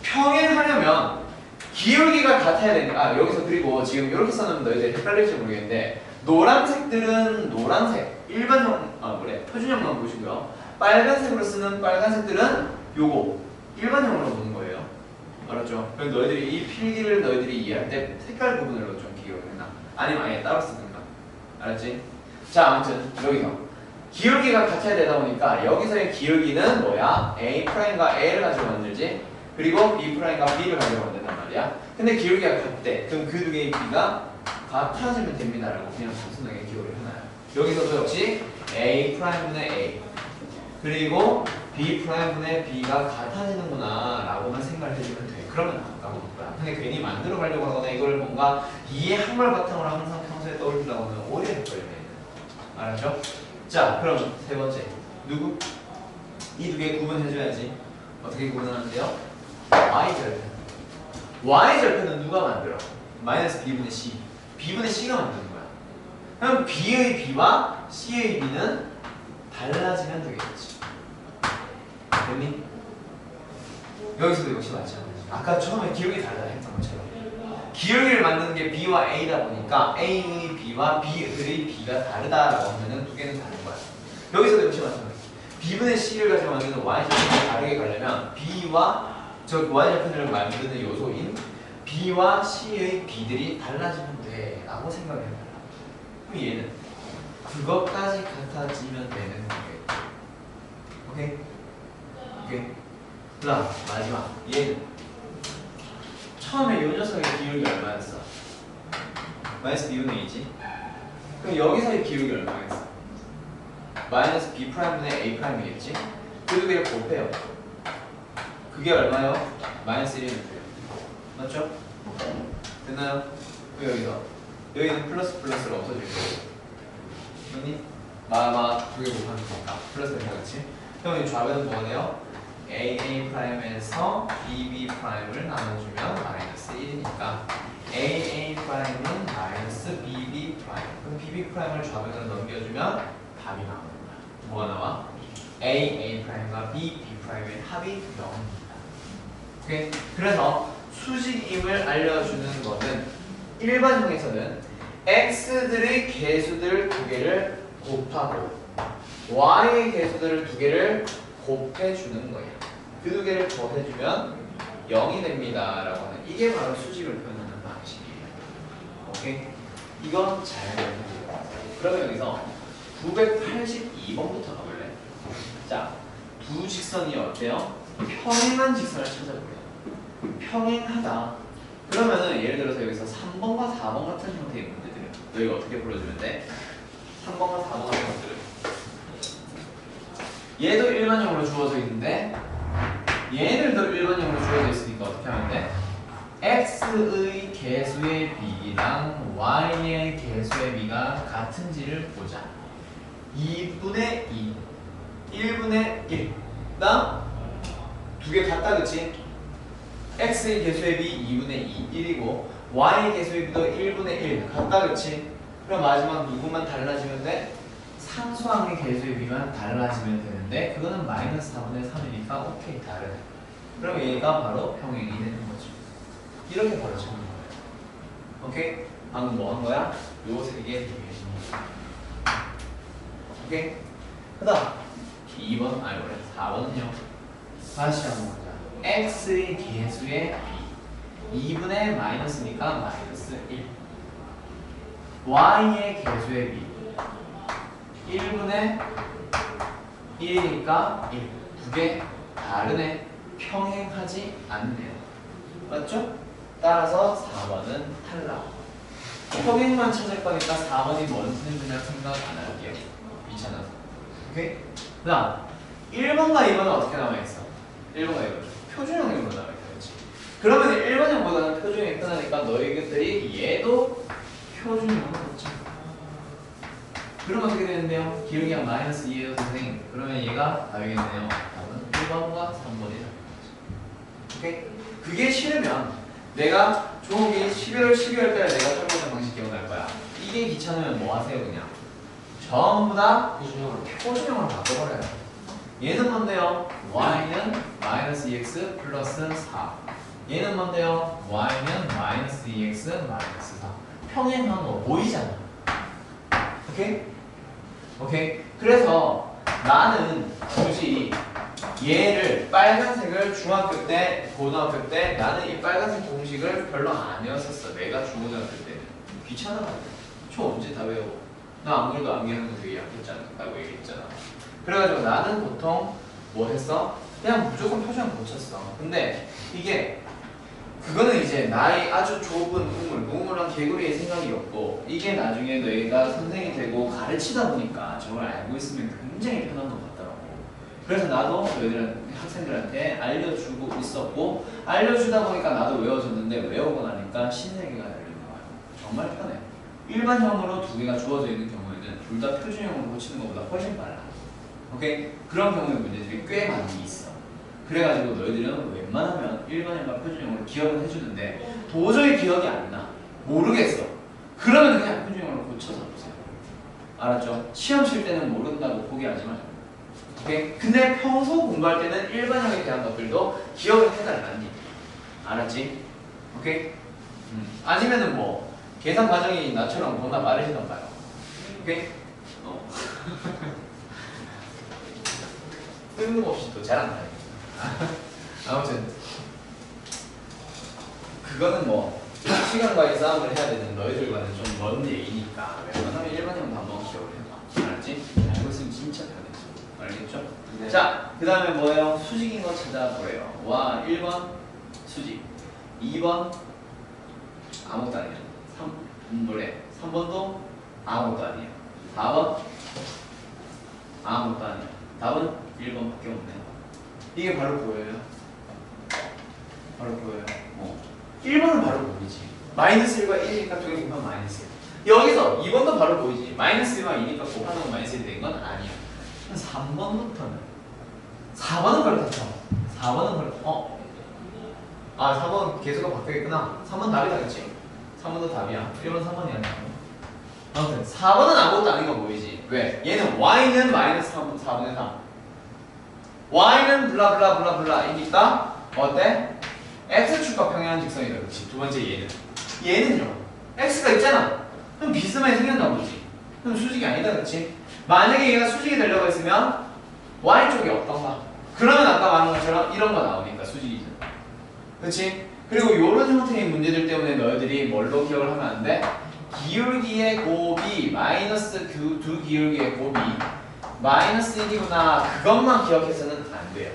평행하려면 기울기가 같아야 되니까 여기서 그리고 지금 이렇게 써놓으면 너희들 헷갈릴지 모르겠는데 노란색들은 노란색 일반형 표준형만 보시고요. 빨간색으로 쓰는 빨간색들은 요거 일반형으로 보는 거예요. 알았죠? 그럼 너희들이 이 필기를 너희들이 이해할 때 색깔 구분으로 좀 기억을 해놔. 아니면 아예 따로 쓰든가. 알았지? 자, 아무튼 여기서 기울기가 같아야 되다 보니까 여기서의 기울기는 뭐야? A'과 A를 가지고 만들지. 그리고 B'과 B를 가지고 만든단 말이야. 근데 기울기가 같대. 그럼 그 두 개의 B가 같아지면 됩니다라고 그냥 단순하게 기억을 해놔요. 여기서도 역시 A'분의 A 그리고 B'분의 B가 같아지는구나 라고만 생각을 해주면 돼. 그러면 나올 거야. 근데 괜히 만들어 가려고 하거나 이걸 뭔가 이해 한말 바탕으로 항상 평소에 떠올리려고 하면 오래 헷갈려. 알았죠? 자, 그럼 세 번째 누구? 이 두 개 구분해줘야지. 어떻게 구분하는데요? Y절편. Y절편은 누가 만들어? 마이너스 B분의 C. B분의 C가 만드는 거야. 그럼 B의 B와 C의 B는 달라지면 되겠지. 됐니? 여기서도 역시 마찬가지. 아까 처음에 기울기 달라 했던 것처럼 기울기를 만드는 게 B와 A다 보니까 A의 B와 B의 B가 다르다라고 하면은 두 개는 다른 거야. 여기서도 역시 마찬가지. B분의 C를 가지고 만드는 Y절편을 다르게 가려면 B와 저 Y절편을 만드는 요소인 B와 C의 B들이 달라지면 돼 라고 생각해봐라. 그럼 얘는 그것까지 같아지면 되는 거겠지. 오케이? 오케이? 그 다음 마지막 얘는 처음에 이 녀석의 기울기 얼마였어? 마이너스 B분의 A지? 그럼 여기서의 기울기 얼마겠어? 마이너스 B'분의 A'이겠지? 그 두 개를 곱해요. 그게 얼마요? 마이너스 1이 돼요. 맞죠? 됐나요? 여기서 여기는 플러스 플러스로 없어질 거고 맞니? 두 개 곱하면 되니까 플러스가 되겠지? 그럼 이 좌변은 뭐가 돼요? AA'에서 BB'을 나눠주면 마이너스 1이니까 AA'은 마이너스 BB' 그럼 BB'을 좌변으로 넘겨주면 답이 나오는 거야. 뭐가 나와? AA'과 BB'의 합이 0입니다. 오케이? 그래서 수직임을 알려주는 것은 일반형에서는 x들의 개수들 두 개를 곱하고 y의 개수들을 두 개를 곱해주는 거예요. 그 두 개를 더해주면 0이 됩니다 라고 하는 이게 바로 수직을 표현하는 방식이에요. 오케이? 이건 잘 배워주세요. 그러면 여기서 982번부터 가볼래? 자, 두 직선이 어때요? 평행한 직선을 찾아볼게요. 평행하다. 그러면은 예를 들어서 여기서 3번과 4번 같은 형태의 문제들을 너희가 어떻게 풀어주면 돼? 3번과 4번 같은 것들을 얘도 일반형으로 주어져 있는데 얘들도 일반형으로 주어져 있으니까 어떻게 하면 돼? x의 개수의 b랑 y의 개수의 b가 같은지를 보자. 2분의 2, 1분의 1. 그다음 두 개 같다, 그치? x의 개수의 b 2분의 2, 1이고 y의 개수의 b도 1분의 1 같다, 그치? 그럼 마지막 누구만 달라지면 돼? 상수항의 개수의 b만 달라지면 되는데 그거는 마이너스 4분의 3이니까 오케이, 다르네. 그럼 얘가 바로 평행이 되는 거죠. 이렇게 벌어지는 거예요. 오케이? 방금 뭐 한 거야? 요 세 개 비교해주는 거야. 오케이? 그 다음 2번, 아니 원래 4번은요. 다시 한번 보자. x의 개수의 b 2분의 마이너스니까 마이너스 1 y의 개수의 b 1분의 1이니까 1 두 개 다르네. 평행하지 않네요. 맞죠? 따라서 4번은 탈락. 평행만 찾을 거니까 4번이 뭔지는 그냥 생각 안 할게요. 귀찮아서. 오케이? 그 다음 1번과 2번은 어떻게 남아있어? 1번과 2번 표준형으로 남아있겠지. 그러면 1번형보다는 표준형이 끝나니까 너희들이 얘도 표준형으로 넣자. 그러면 어떻게 되는데요? 기울기가 마이너스 2예요 선생님. 그러면 얘가 답이겠네요. 답은 1번과 3번이 답인 거죠. 오케이? 그게 싫으면 내가 조기 11월 12월 달에 내가 설명한 방식 기억날 거야. 이게 귀찮으면 뭐 하세요 그냥 전부 다 표준형으로 표준형으로 바꿔버려요. 얘는 뭔데요? y는 마이너스 2x 플러스 4. 얘는 뭔데요? y는 마이너스 2x 마이너스 4. 평행한 거 보이잖아. 오케이? 오케이? 그래서 나는 굳이 얘를 빨간색을 중학교 때, 고등학교 때 나는 이 빨간색 공식을 별로 안 외웠었어. 내가 중고등학교 때는 귀찮아가지고 저 언제 다 외워. 나 안 그래도 암기하는 거 되게 약했잖아. 얘기했잖아. 그래가지고 나는 보통 뭐 했어? 그냥 무조건 표준형 고쳤어. 근데 이게 그거는 이제 나의 아주 좁은 우물한 개구리의 생각이었고 이게 나중에 너희가 선생이 되고 가르치다 보니까 저걸 알고 있으면 굉장히 편한 것 같더라고. 그래서 나도 너희들 학생들한테 알려주고 있었고 알려주다 보니까 나도 외워줬는데 외우고 나니까 신세계가 열리는 거야. 정말 편해. 일반형으로 두 개가 주어져 있는 경우에는 둘 다 표준형으로 고치는 것보다 훨씬 빨라. 오케이? 그런 경우에 문제들이 꽤 많이 있어. 그래가지고 너희들은 웬만하면 일반형과 표준형으로 기억은 해주는데 도저히 기억이 안 나. 모르겠어. 그러면 그냥 표준형으로 고쳐서 보세요. 알았죠? 시험 칠 때는 모른다고 포기하지 마요. 오케이? 근데 평소 공부할 때는 일반형에 대한 것들도 기억을 해달라니. 알았지? 오케이? 아니면은 뭐 계산 과정이 나처럼 겁나 빠르시던가요. 오케이? 뜬금없이 또 잘한다. 아무튼 그거는 뭐 시간과의 싸움을 해야 되는 너희들과는 좀 먼 얘기니까 웬만하면 일반형도 한번 기억을 해봐. 알았지? 알고 있으면 진짜 편해져. 알겠죠? 네. 자, 그 다음에 뭐예요? 수직인 거 찾아보래요. 와, 1번 수직, 2번 아무것도 아니야. 3번도 아무것도 아니야. 4번 아무것도 아니야. 답은 1번밖에 없네. 이게 바로 보여요? 바로 보여요? 1번은 바로 보이지. 마이너스 1과 1이니까 두 개 곱하면 마이너스 1. 여기서 2번도 바로 보이지. 마이너스 1과 2니까 곱하는 건 마이너스 1이 된 건 아니야. 3번부터는 4번은 그렇다. 4번은 그렇다. 4번 개수가 바뀌었구나. 3번 답이다, 그치? 3번도 답이야. 1번 3번이야. 아무튼 4번은 아무것도 아닌 거 보이지. 왜? 얘는 y는 마이너스 4분의 3. y는 블라블라블라블라이니까 어때? x축과 평행한 직선이다, 그렇지? 두 번째 얘는요 x가 있잖아. 그럼 비스만이 생겼나 보지. 그럼 수직이 아니다, 그렇지? 만약에 얘가 수직이 되려고 했으면 y쪽이 어떤가? 그러면 아까 말한 것처럼 이런 거 나오니까 수직이죠, 그렇지? 그리고 이런 형태의 문제들 때문에 너희들이 뭘로 기억을 하면 안 돼? 기울기의 곱이 마이너스 두 기울기의 곱이 마이너스 1이구나 그것만 기억해서는 안 돼요.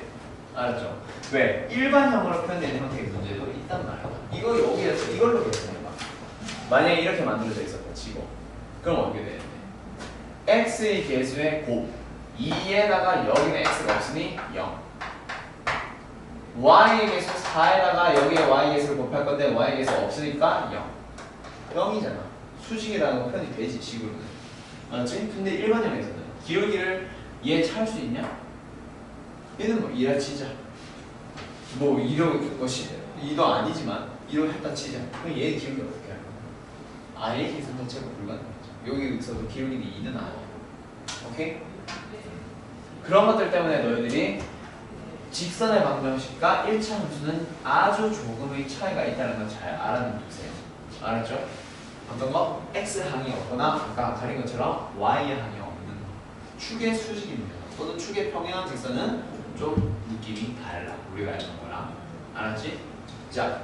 알았죠? 왜? 일반형으로 표현되는 형태의 문제도 있단 말이야. 이거 여기에서 이걸로 계산해봐. 만약에 이렇게 만들어져 있었다 치고 그럼 어떻게 되는데? x의 개수의 곱 2에다가 여기는 x가 없으니 0 y의 개수 4에다가 여기에 y 개수를 곱할 건데 y 개수 없으니까 0 0이잖아. 수직이라는 거 표현이 되지 지금은. 알았지? 근데 일반형에서는 기울기를 얘 찾을 수 있냐? 얘는 뭐 2라 치자. 뭐 2로 것이 2도 아니지만 2로 했다 치자. 그럼 얘의 기울기 어떻게 할 거야? 아예 계산 자체가 불가능하죠. 여기서도 기울기는 2는 아니야. 오케이? 그런 것들 때문에 너희들이 직선의 방정식과 1차 함수는 아주 조금의 차이가 있다는 걸 잘 알아두세요. 알았죠? 어떤 거? x항이 없거나 아까 가린 것처럼 y항이 없는 거. 축의 수직입니다. 또는 축의 평행한 직선은 좀 느낌이 달라. 우리가 알던 거랑. 알았지? 자,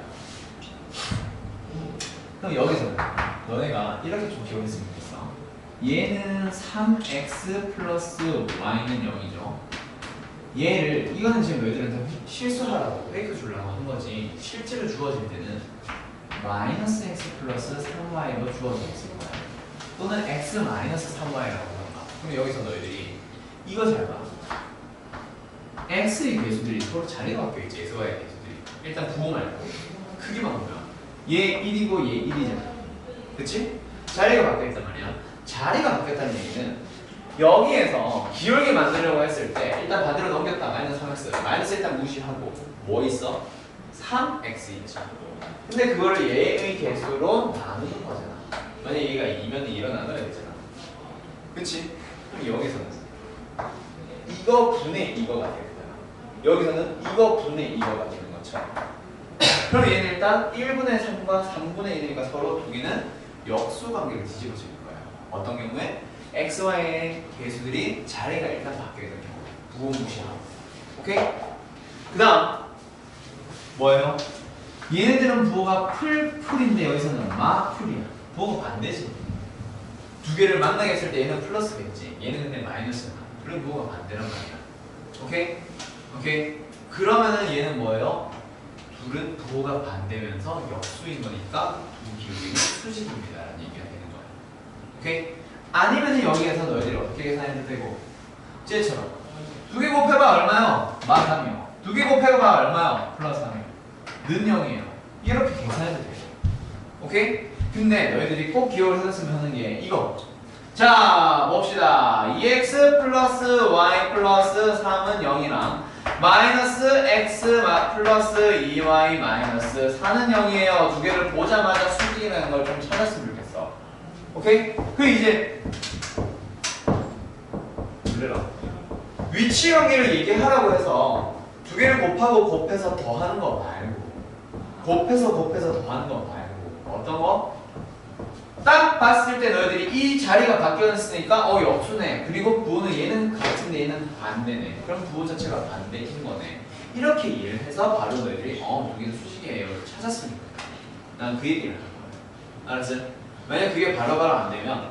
그럼 여기서는 너네가 이렇게 좀 기억했으면 좋겠어. 얘는 3x 플러스 y는 0이죠. 얘를 이거는 지금 너희들한테 실수하라고 페이크 주려고 한 거지. 실제로 주어질 때는 마이너스 x 플러스 3y로 주어져 있을 거야. 또는 x 마이너스 3y라고 한다. 그럼 여기서 너희들이 이거 잘 봐. x의 개수들이 서로 자리가 바뀌어 있지. xy의 개수들이. 일단 부호 말고 크기만 보면 얘 1이고 얘 1이잖아. 그치? 자리가 바뀌어 있단 말이야. 자리가 바뀌었다는 얘기는 여기에서 기울기 만들려고 했을 때 일단 반대로 넘겼다. 마이너스 3x. 마이너스 일단 무시하고 뭐 있어? 3x 있지. 근데 그거를 얘의 개수로 나누는 거잖아. 만약 얘가 2면 2로 나눠야 되잖아. 그치? 그럼 여기서는 이거 분의 이거가 되겠다. 여기서는 이거 분의 이거가 되는 것처럼. 그럼 얘는 일단 1분의 3과 3분의 1이니까 서로 두 개는 역수 관계를 뒤집어질 거예요. 어떤 경우에? xy의 개수들이 자리가 일단 바뀌게 되는 경우. 부호 무시하고. 오케이? 그 다음 뭐예요? 얘네들은 부호가 풀인데 여기서는 마풀이야. 부호가 반대지. 두 개를 만나게 했을 때 얘는 플러스겠지. 얘는 근데 마이너스야. 그럼 부호가 반대란 말이야. 오케이? 오케이? 그러면은 얘는 뭐예요? 둘은 부호가 반대면서 역수인 거니까 두 기울기는 수직입니다. 라는 얘기가 되는 거야. 오케이? 아니면 여기에서 너희들이 어떻게 계산해도 되고 쟤처럼 두 개 곱해봐 얼마요? 마3이요. 두 개 곱해봐 얼마요? 플러스 3이요. 는 0이에요. 이렇게 계산해도 돼요. 오케이? 근데 너희들이 꼭 기억을 해뒀으면 하는 게 이거. 자 봅시다. 2x 플러스 y 플러스 3은 0이랑 마이너스 x 플러스 2y 마이너스 4는 0이에요. 두 개를 보자마자 수직이라는 걸 좀 찾았으면 좋겠어. 오케이? 그 이제 그래라. 위치 관계를 얘기하라고 해서 두 개를 곱하고 곱해서 더하는 거 말고 곱해서 더하는 거 말고 어떤 거? 딱 봤을 때 너희들이 이 자리가 바뀌었으니까 역수네. 그리고 부호는 얘는 같은데 얘는 반대네. 그럼 부호 자체가 반대인 거네. 이렇게 이해를 해서 바로 너희들이 두 개는 수직이에요 찾았으니까 난 그 얘기를 할 거야. 알았어? 만약 그게 바로바로 안 되면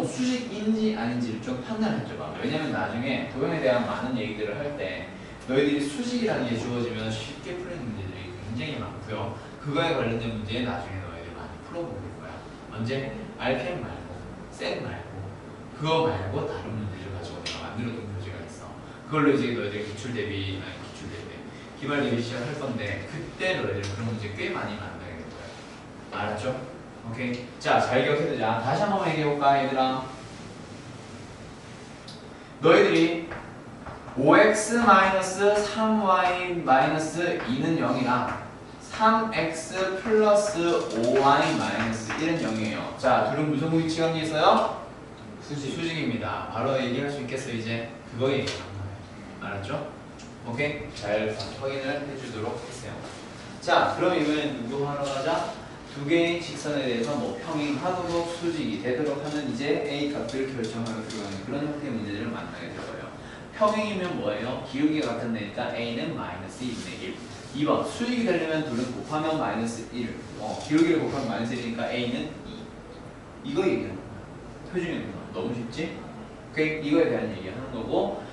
수직인지 아닌지를 좀 판단해줘봐. 왜냐면 나중에 도형에 대한 많은 얘기들을 할 때 너희들이 수직이라는 게 주어지면 쉽게 풀리는 문제들이 굉장히 많고요. 그거에 관련된 문제 나중에 너희들 많이 풀어보게 될 거야. 언제? RPM 말고 셋 말고 그거 말고 다른 문제를 가지고 내가 만들어둔 문제가 있어. 그걸로 이제 너희들 기출 대비 기말 대비 시작할 건데 그때 너희들 그런 문제 꽤 많이 만나게 될 거야. 알았죠? 오케이. 자, 잘 기억해두자. 다시 한번 얘기해볼까, 얘들아? 너희들이 5x-3y-2는 0이랑 3x 플러스 5y-1은 0이에요. 자, 둘은 무슨 위치 관계 있어요? 수직입니다. 바로 얘기할 수 있겠어, 이제? 그거 얘기하는 거예요. 알았죠? 오케이? 잘 확인을 해주도록 하세요. 자, 그럼 이번엔 누구 하러 가자? 두 개의 직선에 대해서 평행하도록 수직이 되도록 하는 이제 A 값을 결정하러 들어가는 그런 형태의 문제들을 만나게 될 거예요. 평행이면 뭐예요? 기울기가 같은 데니까 A는 마이너스 2분의 1. 2번 수직이 되려면 둘은 곱하면 마이너스 1. 기울기를 곱하면 마이너스 1이니까 A는 2. 이거 얘기하는 거야. 표준이는 너무 쉽지? 오케이? 이거에 대한 얘기하는 거고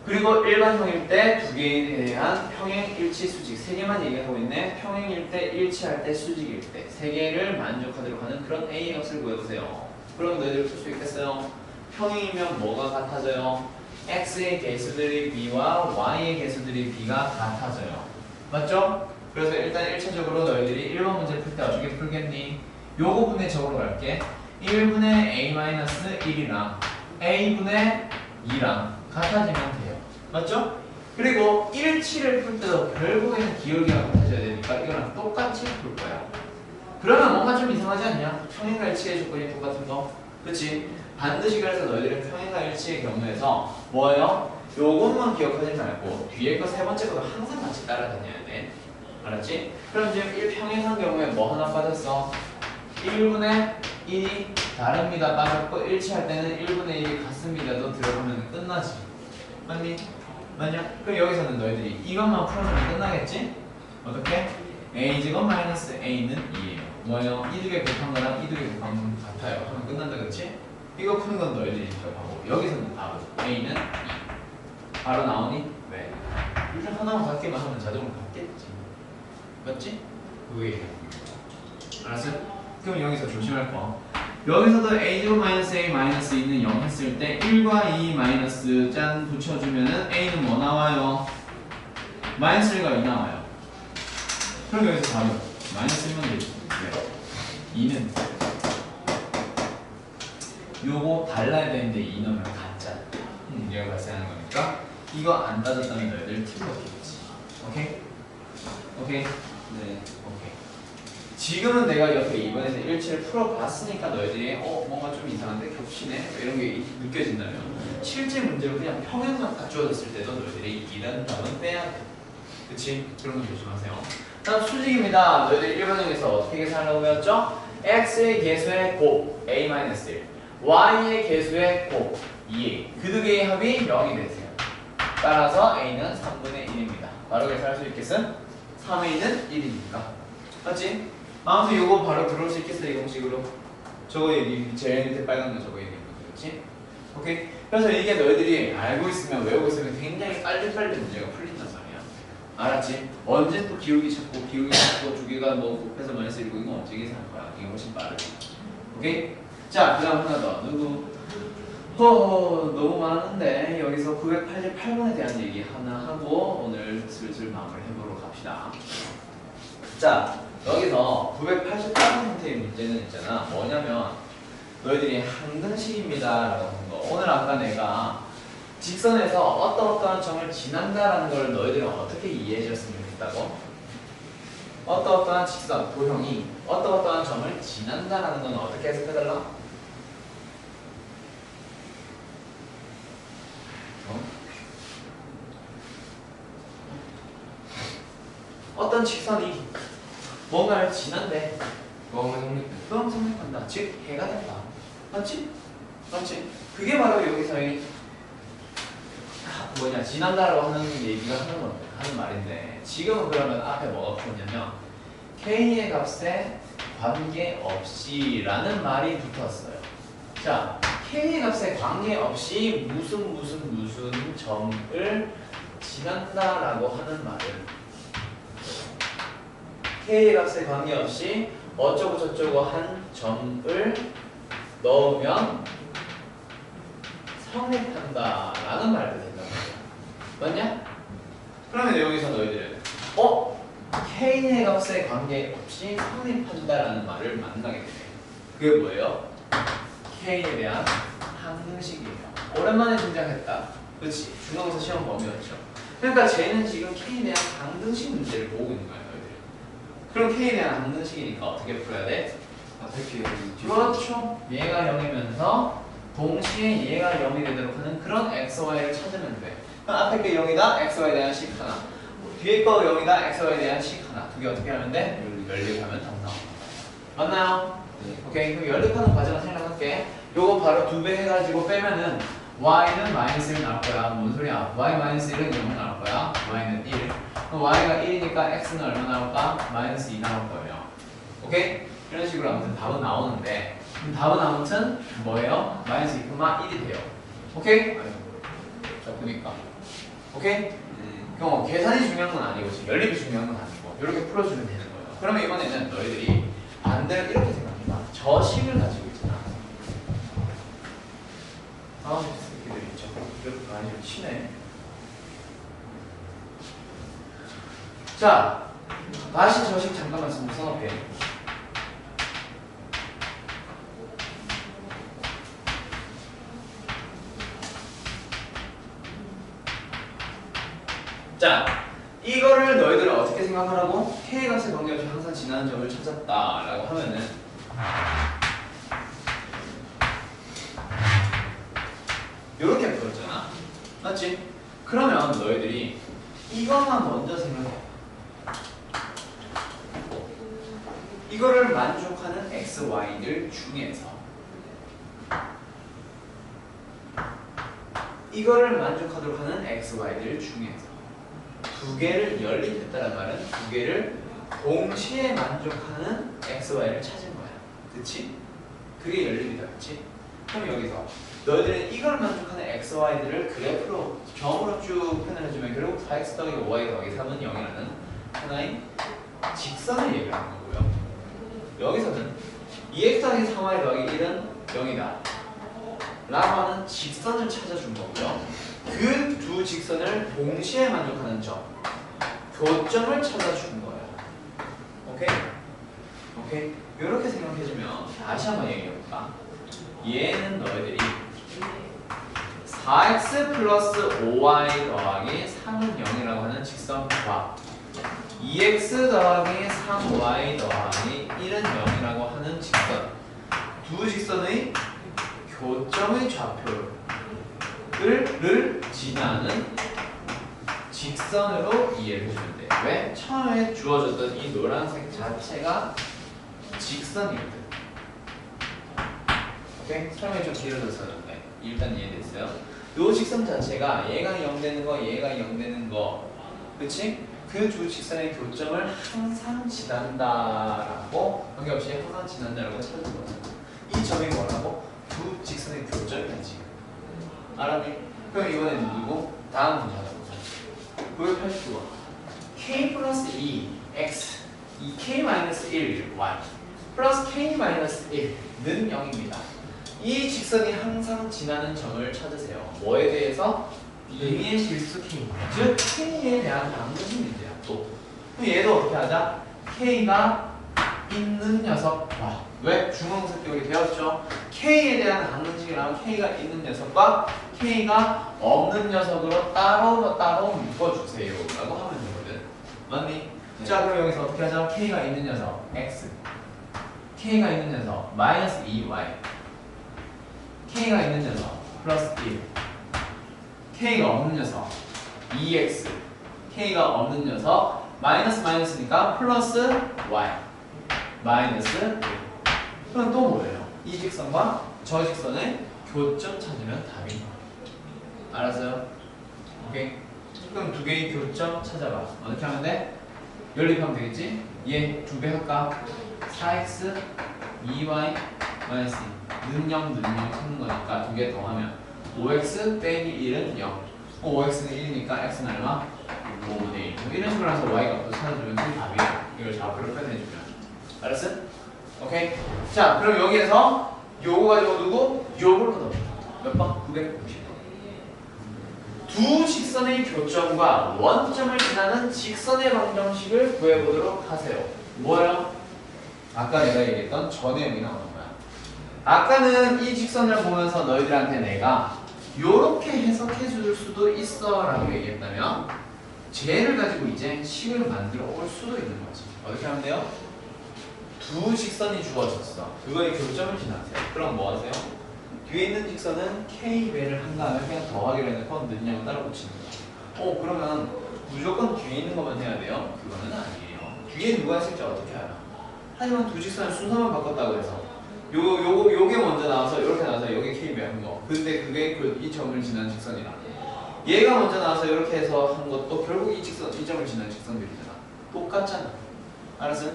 그리고 일반형일 때 두 개에 대한 평행, 일치, 수직 세 개만 얘기하고 있네. 평행일 때, 일치할 때, 수직일 때 세 개를 만족하도록 하는 그런 A 값을 구해보세요. 그럼 너희들 풀 수 있겠어요? 평행이면 뭐가 같아져요? X의 개수들이 B와 Y의 개수들이 B가 같아져요. 맞죠? 그래서 일단 1차적으로 너희들이 1번 문제 풀 때 어떻게 풀겠니? 요거 분의 저거로 갈게. 1분의 A-1이랑 A분의 2랑 같아지면 돼요. 맞죠? 그리고 1치를 풀 때도 결국에는 기울기가 같아져야 되니까 이거랑 똑같이 풀 거야. 그러면 뭔가 좀 이상하지 않냐? 평행과 일치의 조건이 똑같은 거. 그치? 반드시 그래서 너희들은 평행과 일치의 경우에서 뭐예요? 요것만 기억하지 말고 뒤에 거 세 번째 거도 항상 같이 따라다녀야 돼. 알았지? 그럼 지금 1평행한 경우에 뭐 하나 빠졌어? 1분의 1이 다릅니다 빠졌고 일치할 때는 1분의 1이 같습니다도 들어가면 끝나지. 맞니? 맞냐? 그럼 여기서는 너희들이 이것만 풀어주면 끝나겠지? 어떻게? a제곱 마이너스 a는 2예요. 뭐예요? 이 두 개 곱한 거랑 이 두 개 곱한 건 같아요. 그럼 끝난다 그치? 이거 푸는 건 너희들이 직접 하고 여기서는 답은 a는 2. 바로 나오니? 왜? 일단 하나만 같게만 하면 자동으로 같겠지. 맞지? 그거 얘기해. 알았어? 그럼 여기서 조심할 거. 여기서도 a제곱 마이너스 a 마이너스 2는 0 했을 때 1과 2 마이너스 짠 붙여주면은 a는 뭐 나와요? 마이너스 1과 2 나와요. 그럼 여기서 바로 마이너스 1만 되지. 네. 2는 요거 달라야 되는데 2 넣으면 가짜 문제가 발생하는 거니까 이거 안 따졌다면 너희들 틀렸겠지. 오케이? 오케이? 네. 오케이. 지금은 내가 옆에 이번에서 일치를 풀어봤으니까 너희들이 뭔가 좀 이상한데 겹치네 이런 게 느껴진다면 실제 문제로 그냥 평행만 딱 주어졌을 때도 너희들이 이런 답은 빼야 돼. 그치? 그런 거 조심하세요. 다음 수직입니다. 너희들이 1번형에서 어떻게 계산하려고 배웠죠? x의 개수의 곱 a-1 y의 개수의 곱 2a 그 두 개의 합이 0이 되세요. 따라서 a는 3분의 1입니다. 바로 계산할 수 있겠음? 3a는 1이니까 맞지? 아무튼 요거 바로 들어올 수 있겠어 이 공식으로. 저거 여기 제일 밑에 빨간 거 저거 얘기하는 거 그렇지? 오케이? 그래서 이게 너희들이 알고 있으면 외우고 있으면 굉장히 빨리빨리 문제가 풀린단 말이야. 알았지? 언제 또 기울기 찾고 두 개가 뭐 곱해서 마이너스 1이고 이건 언제 계산할 거야? 이게 훨씬 빠르지. 오케이? 자, 그 다음 하나 더. 누구? 너무 많은데 여기서 988번에 대한 얘기 하나 하고 오늘 슬슬 마무리 해보도록 합시다. 자, 여기서 988번의 문제는 있잖아. 뭐냐면 너희들이 항등식입니다 라고 하는 거. 오늘 아까 내가 직선에서 어떠한 점을 지난다라는 걸 너희들은 어떻게 이해해 줬으면 좋겠다고? 어떠한 직선, 도형이 어떠한 점을 지난다라는 건 어떻게 해석해달라? 어떤 직선이 뭔가를 지난데 그럼 성립한다. 즉 해가 된다. 맞지? 맞지? 그게 바로 여기서의 지난다라고 하는 얘기가 하는 말인데 지금은 그러면 앞에 뭐가 붙었냐면 k의 값에 관계없이라는 말이 붙었어요. 자, k의 값에 관계없이 무슨 점을 지난다라고 하는 말은 k의 값에 관계없이 어쩌고 저쩌고 한 점을 넣으면 성립한다라는 말도 된단 말이야. 맞냐? 그러면 여기서 너희들은 k의 값에 관계없이 성립한다라는 말을 만나게 돼. 그게 뭐예요? k에 대한 항등식이에요. 오랜만에 등장했다. 그렇지? 중간고사 시험 범위였죠. 그러니까 쟤는 지금 k에 대한 항등식 문제를 보고 있는 거야. 그럼 k에 대한 항등식이니까 어떻게 풀어야 돼? 그렇죠. 얘가 0이면서 동시에 얘가 0이 되도록 하는 그런 x, y를 찾으면 돼. 그럼 앞에 게 0이다, x, y에 대한 식 하나. 뒤에 거 0이다, x, y에 대한 식 하나. 두 개 어떻게 하면 돼? 연립하면 답 나옵니다. 맞나요? 네. 오케이. 그럼 연립하는 과정을 생각할게. 요거 바로 2배 해가지고 빼면은 y는 마이너스 1 나올 거야. 뭔 소리야? y 마이너스 1은 0 나올 거야. y는 1. 그럼 y가 1이니까 x는 얼마 나올까? 마이너스 2 나올 거예요. 오케이? 이런 식으로 아무튼 답은 나오는데 답은 아무튼 뭐예요? 마이너스 2,1이 돼요. 오케이? 자, 보니까. 오케이? 그럼 계산이 중요한 건 아니고 지금 연립이 중요한 건 아니고 이렇게 풀어주면 되는 거예요. 그러면 이번에는 너희들이 반대로 이렇게 생각해봐. 저 식을 가지고 있잖아. 새끼들이 있죠. 이렇게 많이 좀 치네. 자, 다시 저식 잠깐만 써놓을게. 자, 이거를 너희들은 어떻게 생각하라고? K의 값에 관계없이 항상 지나는 점을 찾았다라고 하면은 요렇게 풀었잖아. 맞지? 그러면 너희들이 이것만 먼저 생각해. 이거를 만족하는 x, y들 중에서 이거를 만족하도록 하는 x, y들 중에서 두 개를 연립했다는 말은 두 개를 동시에 만족하는 x, y를 찾은 거야. 그치? 그게 연립이다. 그치? 그럼 여기서 너희들은 이걸 만족하는 x, y들을 그래프로 점으로 쭉 표현해주면 결국 4x 더하기 5y 더하기 3은 0이라는 하나의 직선을 얘기하는 거고요. 여기서는 2x 더하기 3y 더하기 1은 0이다 라고 하는 직선을 찾아준 거고요. 그 두 직선을 동시에 만족하는 점, 교점을 찾아준 거예요. 오케이? 오케이? 이렇게 생각해주면 다시 한번 얘기해볼까? 얘는 너희들이 4x 플러스 5y 더하기 3은 0이라고 하는 직선과 2x 더하기 3y 더하기 1은 0이라고 하는 직선. 두 직선의 교점의 좌표를 지나는 직선으로 이해를 해주면 돼요. 왜? 처음에 주어졌던 이 노란색 자체가 직선이거든. 오케이? 설명이 좀 길어졌었는데 일단 이해됐어요? 이 직선 자체가 얘가 0 되는 거, 얘가 0 되는 거, 그치? 그 두 직선의 교점을 항상 지난다라고, 관계없이 항상 지난다라고 찾는 거잖아. 이 점이 뭐라고? 두 직선의 교점이야 지금. 알았니? 그럼 이번엔 누구? 다음 문제 하자. 989번. k 플러스 2 x 2k 마이너스 1 y 플러스 k 마이너스 1는 0입니다. 이 직선이 항상 지나는 점을 찾으세요. 뭐에 대해서? 의미의 실수 k. 즉 k에 대한 방정식 문제야. 또 그럼 얘도 어떻게 하자? k가 있는 녀석. 와, 왜? 중앙색 우리 배웠죠? k에 대한 방정식이랑 k가 있는 녀석과 k가 없는 녀석으로 따로 묶어주세요 라고 하면 되거든. 맞니? 네. 자, 그럼 여기서 어떻게 하자? k가 있는 녀석 x, k가 있는 녀석 마이너스 2y, k가 있는 녀석 플러스 1, k가 없는 녀석 2x, k가 없는 녀석 마이너스니까 플러스 y 마이너스 1. 그럼 또 뭐예요? 이 직선과 저 직선의 교점 찾으면 답인 거야. 알았어요? 오케이? 그럼 두 개의 교점 찾아봐. 어떻게 하면 돼? 연립하면 되겠지? 얘 두 배 할까? 4x 2y 마이너스 2는 0 찾는 거니까 두 개 더하면 5x 빼기 1은 0. 5x는 1이니까 x는 얼마? 5대 1. 이런 식으로 해서 y 값도 찾아주면 그게 답이야. 이걸 좌표로 표현해주면. 알았어? 오케이? 자, 그럼 여기에서 요거 가지고 누구? 요걸 넣어봅니다. 몇 번? 990번. 두 직선의 교점과 원점을 지나는 직선의 방정식을 구해보도록 하세요. 뭐예요? 아까 내가 얘기했던 저 내용이 나오는 거야. 아까는 이 직선을 보면서 너희들한테 내가 요렇게 해석해 줄 수도 있어 라고 얘기했다면 쟤를 가지고 이제 식을 만들어 올 수도 있는 거지. 어떻게 하면 돼요? 두 직선이 주어졌어. 그거의 교점을 지나세요. 그럼 뭐 하세요? 뒤에 있는 직선은 k배를 한 다음에 그냥 더하기로 해놓고 는양을 따라 붙이는 거야. 그러면 무조건 뒤에 있는 것만 해야 돼요? 그거는 아니에요. 뒤에 누가 있을지 어떻게 알아? 하지만 두 직선의 순서만 바꿨다고 해서 요게 먼저 나와서 이렇게 나와서 여기 k배 한 거. 근데 그게 이 점을 지난 직선이라. 얘가 먼저 나와서 이렇게 해서 한 것도 결국 이 점을 지난 직선들이잖아. 똑같잖아. 알았어요?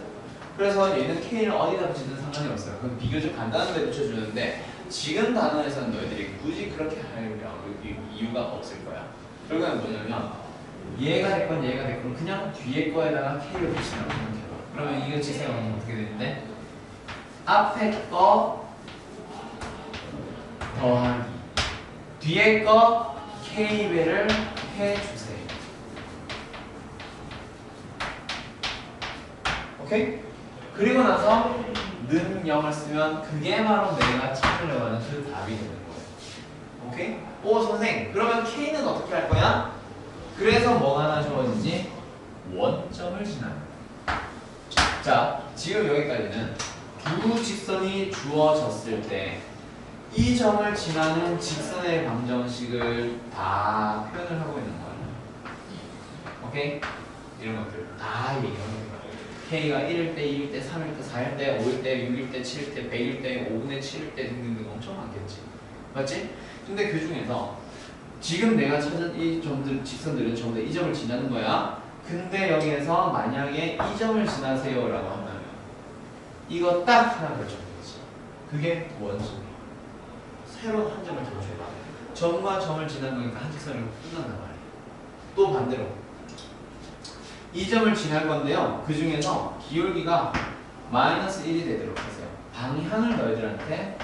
그래서 얘는 k를 어디다 붙이든 상관이 없어요. 그건 비교적 간단한 데 붙여주는데 지금 단어에서는 너희들이 굳이 그렇게 할 이유가 없을 거야. 결국엔 뭐냐면 얘가 됐건 얘가 됐건 그냥 뒤에 거에다가 k를 붙이라고 생각해봐. 그러면 이거 직선은 어떻게 되는데? 앞에 거 더하기 뒤에 거 k배를 해주세요. 오케이? 그리고 나서 는 0을 쓰면 그게 바로 내가 찾으려고 하는 그 답이 되는 거예요. 오케이? 선생, 그러면 k는 어떻게 할 거야? 그래서 뭐가 하나 주어지지? 원점을 지나는 거야. 자, 지금 여기까지는 두 직선이 주어졌을 때 이 점을 지나는 직선의 방정식을 다 표현을 하고 있는 거야. 오케이? 이런 것들 다 얘기하고 있는 거야. k가 1일 때, 2일 때, 3일 때, 4일 때, 5일 때, 6일 때, 7일 때, 100일 때, 5분의 7일 때 등등등 엄청 많겠지. 맞지? 근데 그 중에서 지금 내가 찾은 이 점들, 직선들은 전부 다 이 점을 지나는 거야. 근데 여기에서 만약에 이 점을 지나세요 라고 한다면 이거 딱 하나 결정되지. 그게 원점이야. 새로운 한 점을 더 줘봐. 점과 점을 지난 거니까 한 직선으로 끝난단 말이야. 또 반대로 이 점을 지날 건데요. 그 중에서 기울기가 마이너스 1이 되도록 하세요. 방향을 너희들한테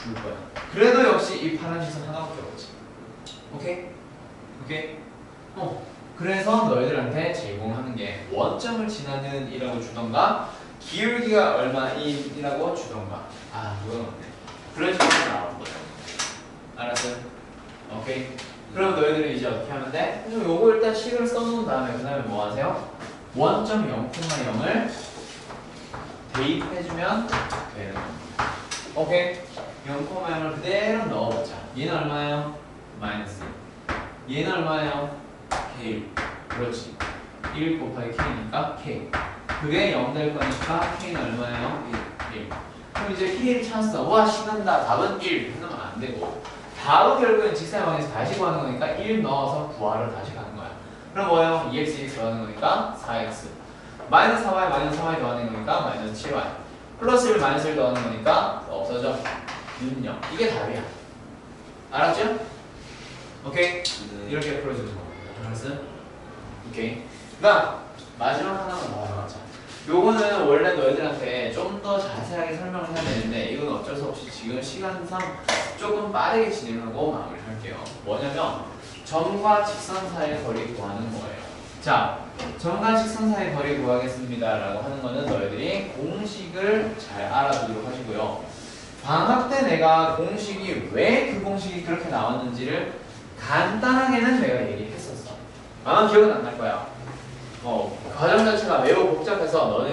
줄 거야. 그래도 역시 이 파란 직선 하나밖에 없지. 오케이? 오케이? 그래서 너희들한테 제공하는 게 원점을 지나는 이라고 주던가 기울기가 얼마이라고 주던가. 이건 없네. 그런 식으로 나오는 거예요. 알았어요? 오케이? 그럼 너희들은 이제 어떻게 하면 돼? 요거 일단 식을 써놓은 다음에 그 다음에 뭐 하세요? 1.0,0을 대입해주면 되는 겁니다. 오케이? 0,0을 그대로 넣어보자. 얘는 얼마예요? 마이너스. 얘는 얼마예요? K. 그렇지. 1 곱하기 K니까 K. 그게 0 될 거니까 K는 얼마예요? 1. 그럼 이제 K를 찾았어. 와, 신난다. 답은 1. 해놓으면 안 되고. 바로 결국엔 직사방에서 다시 구하는 거니까 1 넣어서 구하러 다시 가는 거야. 그럼 뭐예요? 2x 더하는 거니까 4x. 마이너스 4y 마이너스 3y 더하는 거니까 마이너스 7y. 플러스 1 마이너스 1 더하는 거니까 없어져. 윤영. 이게 답이야. 알았죠? 오케이? 네. 이렇게 풀어주는 겁니다. 알았어? 오케이. 그다음 마지막 하나만 더 하자. 요거는 원래 너희들한테 좀 더 자세하게 설명을 해야 되는데 이건 어쩔 수 없이 지금 시간상 조금 빠르게 진행하고 마무리할게요. 뭐냐면 점과 직선 사이의 거리 구하는 거예요. 자, 점과 직선 사이의 거리 구하겠습니다 라고 하는 거는 너희들이 공식을 잘 알아두도록 하시고요. 방학 때 내가 공식이 왜 그 공식이 그렇게 나왔는지를 간단하게는 내가 얘기했었어. 아마 기억은 안 날 거야. 과정 자체가 매우 복잡해서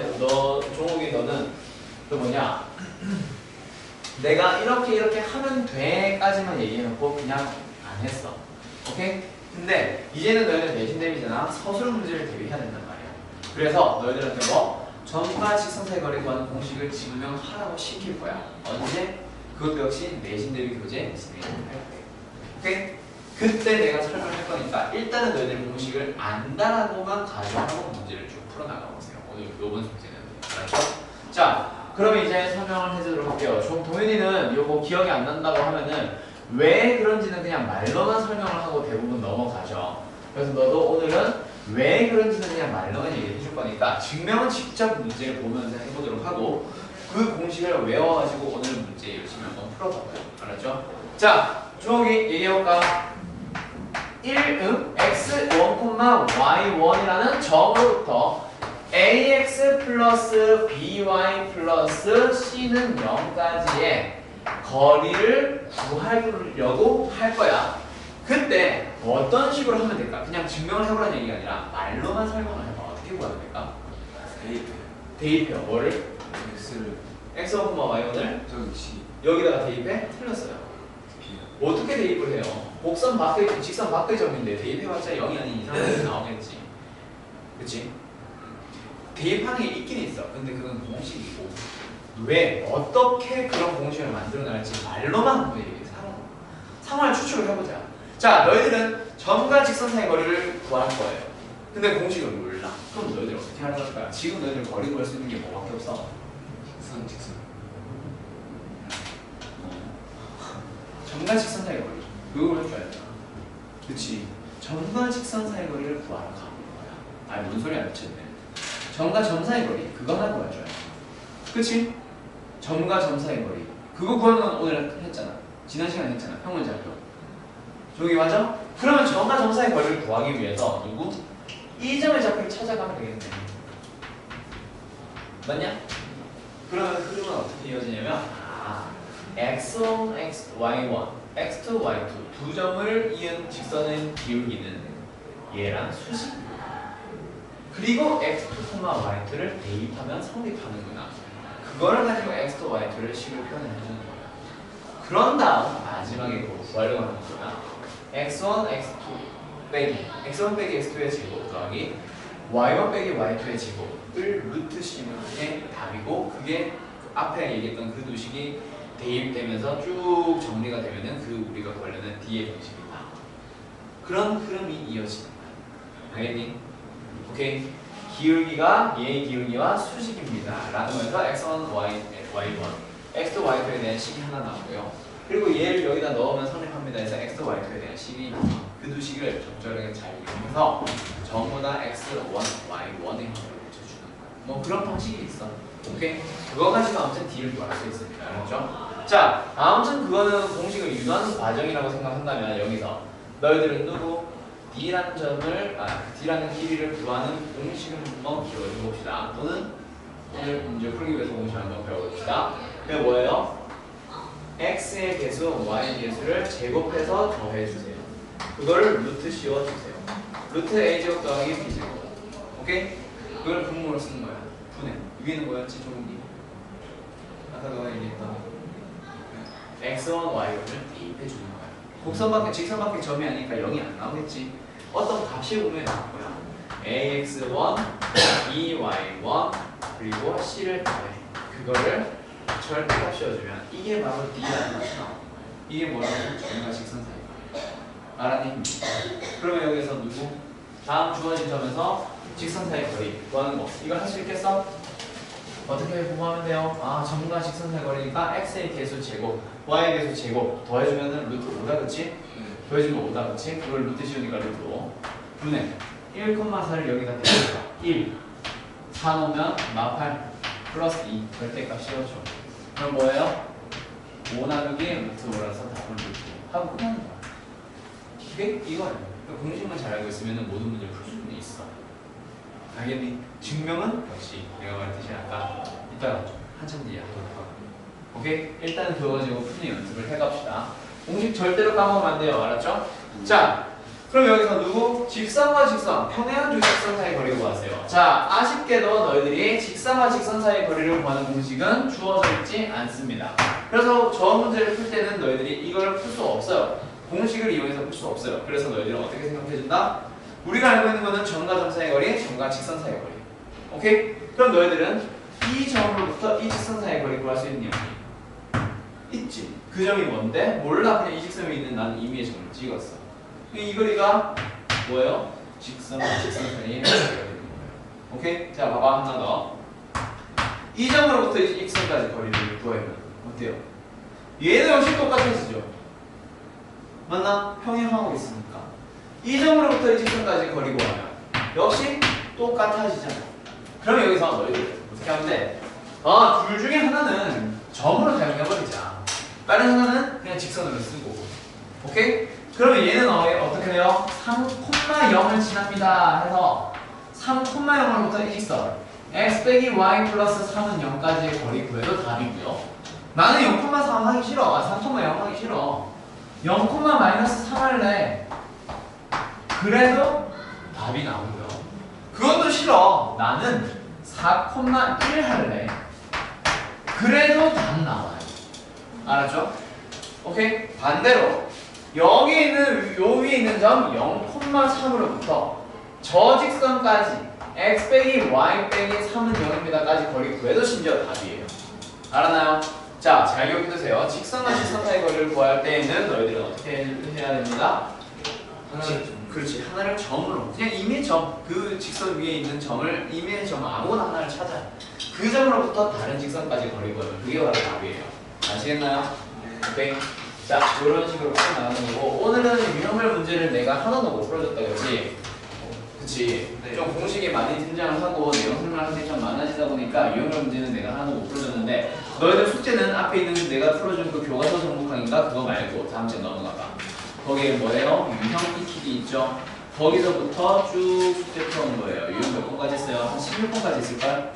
종욱이 너는 그 뭐냐 내가 이렇게 하면 돼까지만 얘기해놓고 그냥 안 했어. 오케이? 근데 이제는 너희들 내신 대비잖아. 서술 문제를 대비해야 된단 말이야. 그래서 너희들한테 뭐 점과 직선 사이 거리 구하는 공식을 증명하라고 시킬 거야. 언제? 그것도 역시 내신 대비 교재 진행할 거야. 오케이? 그때 내가 설명할 거니까 일단은 너희들 공식을 안다라고만 가정하고 문제를 쭉 풀어나가보세요. 오늘 요번 숙제는. 알았죠? 자, 그럼 이제 설명을 해주도록 할게요. 동윤이는 요거 기억이 안 난다고 하면은 왜 그런지는 그냥 말로만 설명을 하고 대부분 넘어가죠. 그래서 너도 오늘은 왜 그런지는 그냥 말로만 얘기해 줄 거니까 증명은 직접 문제를 보면서 해보도록 하고 그 공식을 외워가지고 오늘 문제 열심히 한번 풀어봐봐요. 알았죠? 자, 종욱이 얘기해볼까? 1음 x1,y1이라는 점으로부터 ax 플러스 by 플러스 c는 0까지의 거리를 구하려고 할 거야. 그때 어떤 식으로 하면 될까? 그냥 증명을 해보라는 얘기가 아니라 말로만 설명을 해봐. 어떻게 구하면 될까? 대입해요. 뭐를? x를 x1, y1을 저기 C 여기다가 대입해? 틀렸어요. 어떻게 대입을 해요? 곡선 밖의 직선 밖의 점인데 대입해봤자 0이 아닌 이상한 나오겠지. 그치? 대입하는 게 있긴 있어. 근데 그건 공식이고 왜 어떻게 그런 공식을 만들어 낼지 말로만 한번 얘기해. 상황을 추측을 해보자. 자, 너희들은 점과 직선 사이 거리를 구할 거예요. 근데 공식을 몰라. 그럼 너희들 어떻게 하는 거야? 지금 너희들 거리 구할 수 있는 게 뭐밖에 없어? 직선 점과 직선 사이 거리. 그걸 해줘야 돼. 그치? 점과 직선 사이 거리를 구하러 가는 거야. 아니, 뭔 소리 안 미쳤네. 점과 점 사이 거리. 그거 하나 구해줘야 돼. 그치? 점과 점 사이 거리. 그거 구하는 건 오늘 했잖아. 지난 시간에 했잖아. 평문자표. 저기 맞아? 그러면 점과 점 사이 거리를 구하기 위해서 누구? 이 점의 좌표를 찾아가면 되겠네. 맞냐? 그러면 흐름은 어떻게 이어지냐면 x1, y1, x2, y2 두 점을 이은 직선의 기울기는 얘랑 수식 그리고 x2, y2를 대입하면 성립하는구나. 그거를 가지고 x2, y2를 식으로 표현해주는 거야. 그런 다음 마지막에 뭐 구하려고 하는 거야. x1, x2 빼기 x1 빼기 x2의 제곱 더하기 y1 빼기 y2의 제곱을 루트 씌우는 게 답이고 그게 앞에 얘기했던 그 두 식이 대입되면서 쭉 정리가 되면은 그 우리가 구하려는 D의 공식이다. 그런 흐름이 이어지는 거야. 알겠니? 오케이. 기울기가 얘의 기울기와 수식입니다. 라는 거에서 x1, y1, x2, y2에 대한 식이 하나 나오고요. 그리고 얘를 여기다 넣으면 성립합니다. 해서 x, y2에 대한 식이 그 두 식을 적절하게 잘 이용해서 전부 다 x1, y1의 형태로 붙여주는 거야. 뭐 그런 방식이 있어. 오케이? 그거 가지고 아무튼 D를 구할 수 있습니다. 알았죠? 자, 아무튼 그거는 공식을 유도하는 과정이라고 생각한다면 여기서 너희들은 누구? D라는 D라는 길이를 구하는 공식을 한번 기억해 봅시다. 또는 오늘 문제 풀기 위해서 공식 한번 배워봅시다. 그게 뭐예요? x의 개수, y의 개수를 제곱해서 더해주세요. 그거를 루트 씌워주세요. 루트 a제곱 더하기 b제곱. 오케이? 그걸 분모로 쓰는 거야. 분해. 위에는 뭐였지 조금이? 아까 너가 얘기했던 x1, y1을 대입해 주는 거야. 곡선밖에 직선밖에 점이 아니니까 0이 안 나오겠지. 어떤 값이 오면 나올 거야. ax1, by1 그리고 c를 더해. 그거를 절대값 씌워주면 이게 바로 d라는 것이 나오는 거야. 이게 뭐라고? 점과 직선 사이. 알았니? 그러면 여기서 누구? 다음 주어진 점에서 직선 사이 거리 구하는 거. 이거 할 수 있겠어? 어떻게 구하면 돼요? 아, 점과 직선 사이 거리니까 x의 개수 제곱, y의 개수 제곱 더해주면은 루트 5다, 그치? 더해주면 5다, 그치? 그걸 루트 씌우니까 루트 5. 분해. 1,4를 여기다 대입해봐. 1. 4 넣으면 마팔 플러스 2. 절대값 씌워줘. 그럼 뭐예요? 5 나누기 루트 5라서 답은 루트 5 하고 끝나는 거야. 이게 이거예요. 공식만 잘 알고 있으면 모든 문제를 풀 수는 있어. 알겠니? 증명은 역시 내가 말했듯이 아까 이따가 한참 뒤에 하도록 하고. 오케이? 일단 그거 가지고 푸는 연습을 해갑시다. 공식 절대로 까먹으면 안 돼요. 알았죠? 자, 그럼 여기서 누구? 직선과 직선, 평행한 두 직선 사이 거리를 구하세요. 자, 아쉽게도 너희들이 직선과 직선 사이 거리를 구하는 공식은 주어져 있지 않습니다. 그래서 저 문제를 풀 때는 너희들이 이걸 풀 수 없어요. 공식을 이용해서 풀 수 없어요. 그래서 너희들은 어떻게 생각해준다? 우리가 알고 있는 거는 점과 점 사이 거리, 점과 직선 사이 거리. 오케이? 그럼 너희들은 이 점으로부터 이 직선 사이 거리 구할 수 있니? 있지. 그 점이 뭔데? 몰라. 그냥 이 직선이 있는 난 임의의 점을 찍었어. 이 거리가 뭐예요? 직선과 직선 사이의 거리가 되는 거예요. 오케이? 자, 봐봐. 하나 더. 이 점으로부터 이 직선까지 거리를 구하면 어때요? 얘는 역시 똑같아지죠. 맞나? 평행하고 있으니까. 이 점으로부터 이 직선까지 거리 구하면 역시 똑같아지잖아. 그럼 여기서 너희들 어떻게 하면 돼? 둘 중에 하나는 점으로 사용해버리자. 다른 하나는 그냥 직선으로 쓰고. 오케이? 그러면 얘는 어떻게 돼요? 3,0을 지납니다 해서 3,0으로부터 이 직선 x 빼기 y 플러스 3은 0까지의 거리 구해도 답이고요. 나는 0,3 하기 싫어. 3,0 하기 싫어. 0, 마이너스 3 할래. 그래도 답이 나오고요. 그것도 싫어. 나는 4,1 할래. 그래도 답 나와요. 알았죠? 오케이? 반대로 여기 있는 요 위에 있는 점 0,3으로부터 저 직선까지 x 빼기 y 빼기 3은 0입니다까지 거리 구해도 심지어 답이에요. 알았나요? 자, 잘 기억해두세요. 직선과 직선 사이 거리를 구할 때에는 너희들은 어떻게 해야 됩니다? 그렇지. 하나를 점으로. 그냥 임의 점. 그 직선 위에 있는 점을 임의 점 아무거나 하나를 찾아요. 그 점으로부터 다른 직선까지 거리 구하면 그게 바로 답이에요. 아시겠나요? 오케이. 자, 이런 식으로 쭉 나가는 거고, 오늘은 유형별 문제를 내가 하나도 못 풀어줬다, 그렇지? 그치? 네. 좀 공식이 많이 등장을 하고 내용 설명하는 게 좀 많아지다 보니까 유형별 문제는 내가 하나도 못 풀어줬는데, 너희들 숙제는 앞에 있는 내가 풀어준 그 교과서 정보 강의인가 그거 말고 다음 주에 넘어가봐. 거기에 뭐예요? 유형 익히기 있죠? 거기서부터 쭉 숙제 풀어온 거예요. 유형 몇 번까지 했어요? 한 16번까지 했을걸?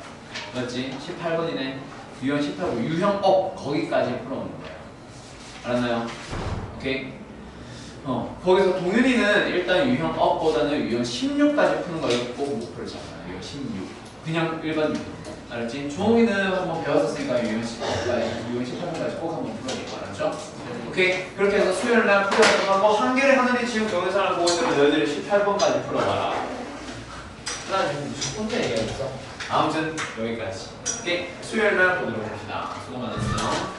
맞지? 18번이네. 유형 18번, 유형 거기까지 풀어온 거예요. 알았나요? 오케이? 거기서 동윤이는 일단 유형 업보다는 유형 16까지 푸는 걸 꼭 목표로 잡아요. 유형 16. 그냥 일반 유형. 알았지? 종이는 한번 배웠었으니까 유형 18까지, 유형 18까지 꼭 한번 풀어볼게요. 알았죠? 오케이? 그렇게 해서 수요일 날 풀어보도록 하고, 한결의 하늘이 지금 경영상을 보고 있으면 너희들이 18번까지 풀어봐라. 나 지금 무슨 혼자 얘기하겠어? 아무튼 여기까지. 오케이? 수요일 날 보도록 합시다. 수고 많았어요.